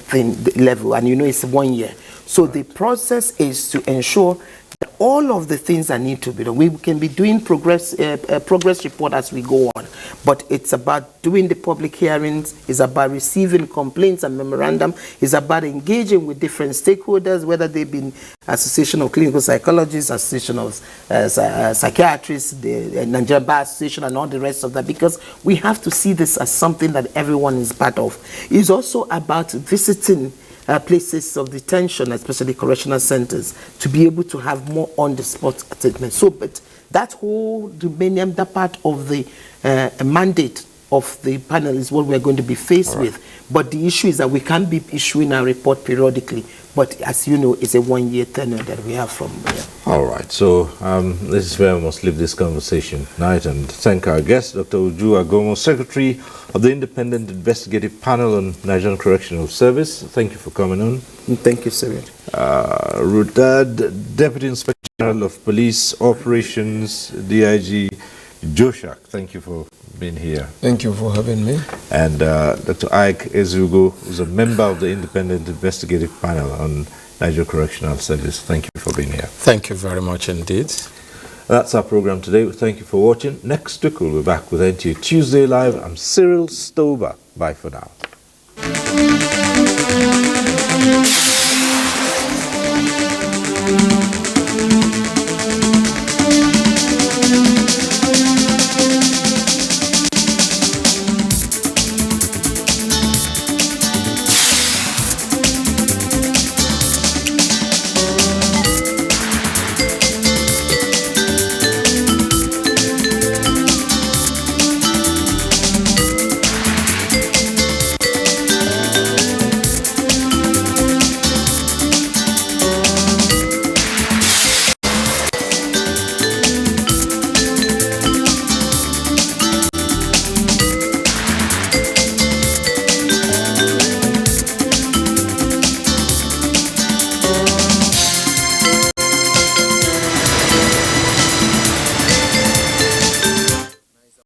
I: level, and it's 1 year. So the process is to ensure that all of the things that need to be done, we can be doing progress report as we go on, but it's about doing the public hearings, it's about receiving complaints and memorandum, it's about engaging with different stakeholders, whether they've been Association of Clinical Psychologists, Association of Psychiatrists, the Nigerian Bar Association, and all the rest of that, because we have to see this as something that everyone is part of. It's also about visiting places of detention, especially correctional centers, to be able to have more on-the-spot treatment. So, but that whole remaining, that part of the mandate of the panel is what we're going to be faced with. But the issue is that we can't be issuing a report periodically. But as you know, it's a 1 year tenure that we have from here.
B: All right. So this is where we must leave this conversation tonight, and thank our guest, Dr. Uju Agomo, Secretary of the Independent Investigative Panel on Nigerian Correctional Service. Thank you for coming on.
I: Thank you, sir.
B: Retired Deputy Inspector General of Police Operations, DIG Joshak, thank you for being here.
K: Thank you for having me.
B: And Dr. Ike Ezugo, who's a member of the Independent Investigative Panel on Nigeria Correctional Service. Thank you for being here.
S: Thank you very much indeed.
B: That's our program today. Thank you for watching. Next week we'll be back with NTA Tuesday Live. I'm Cyril Stober. Bye for now.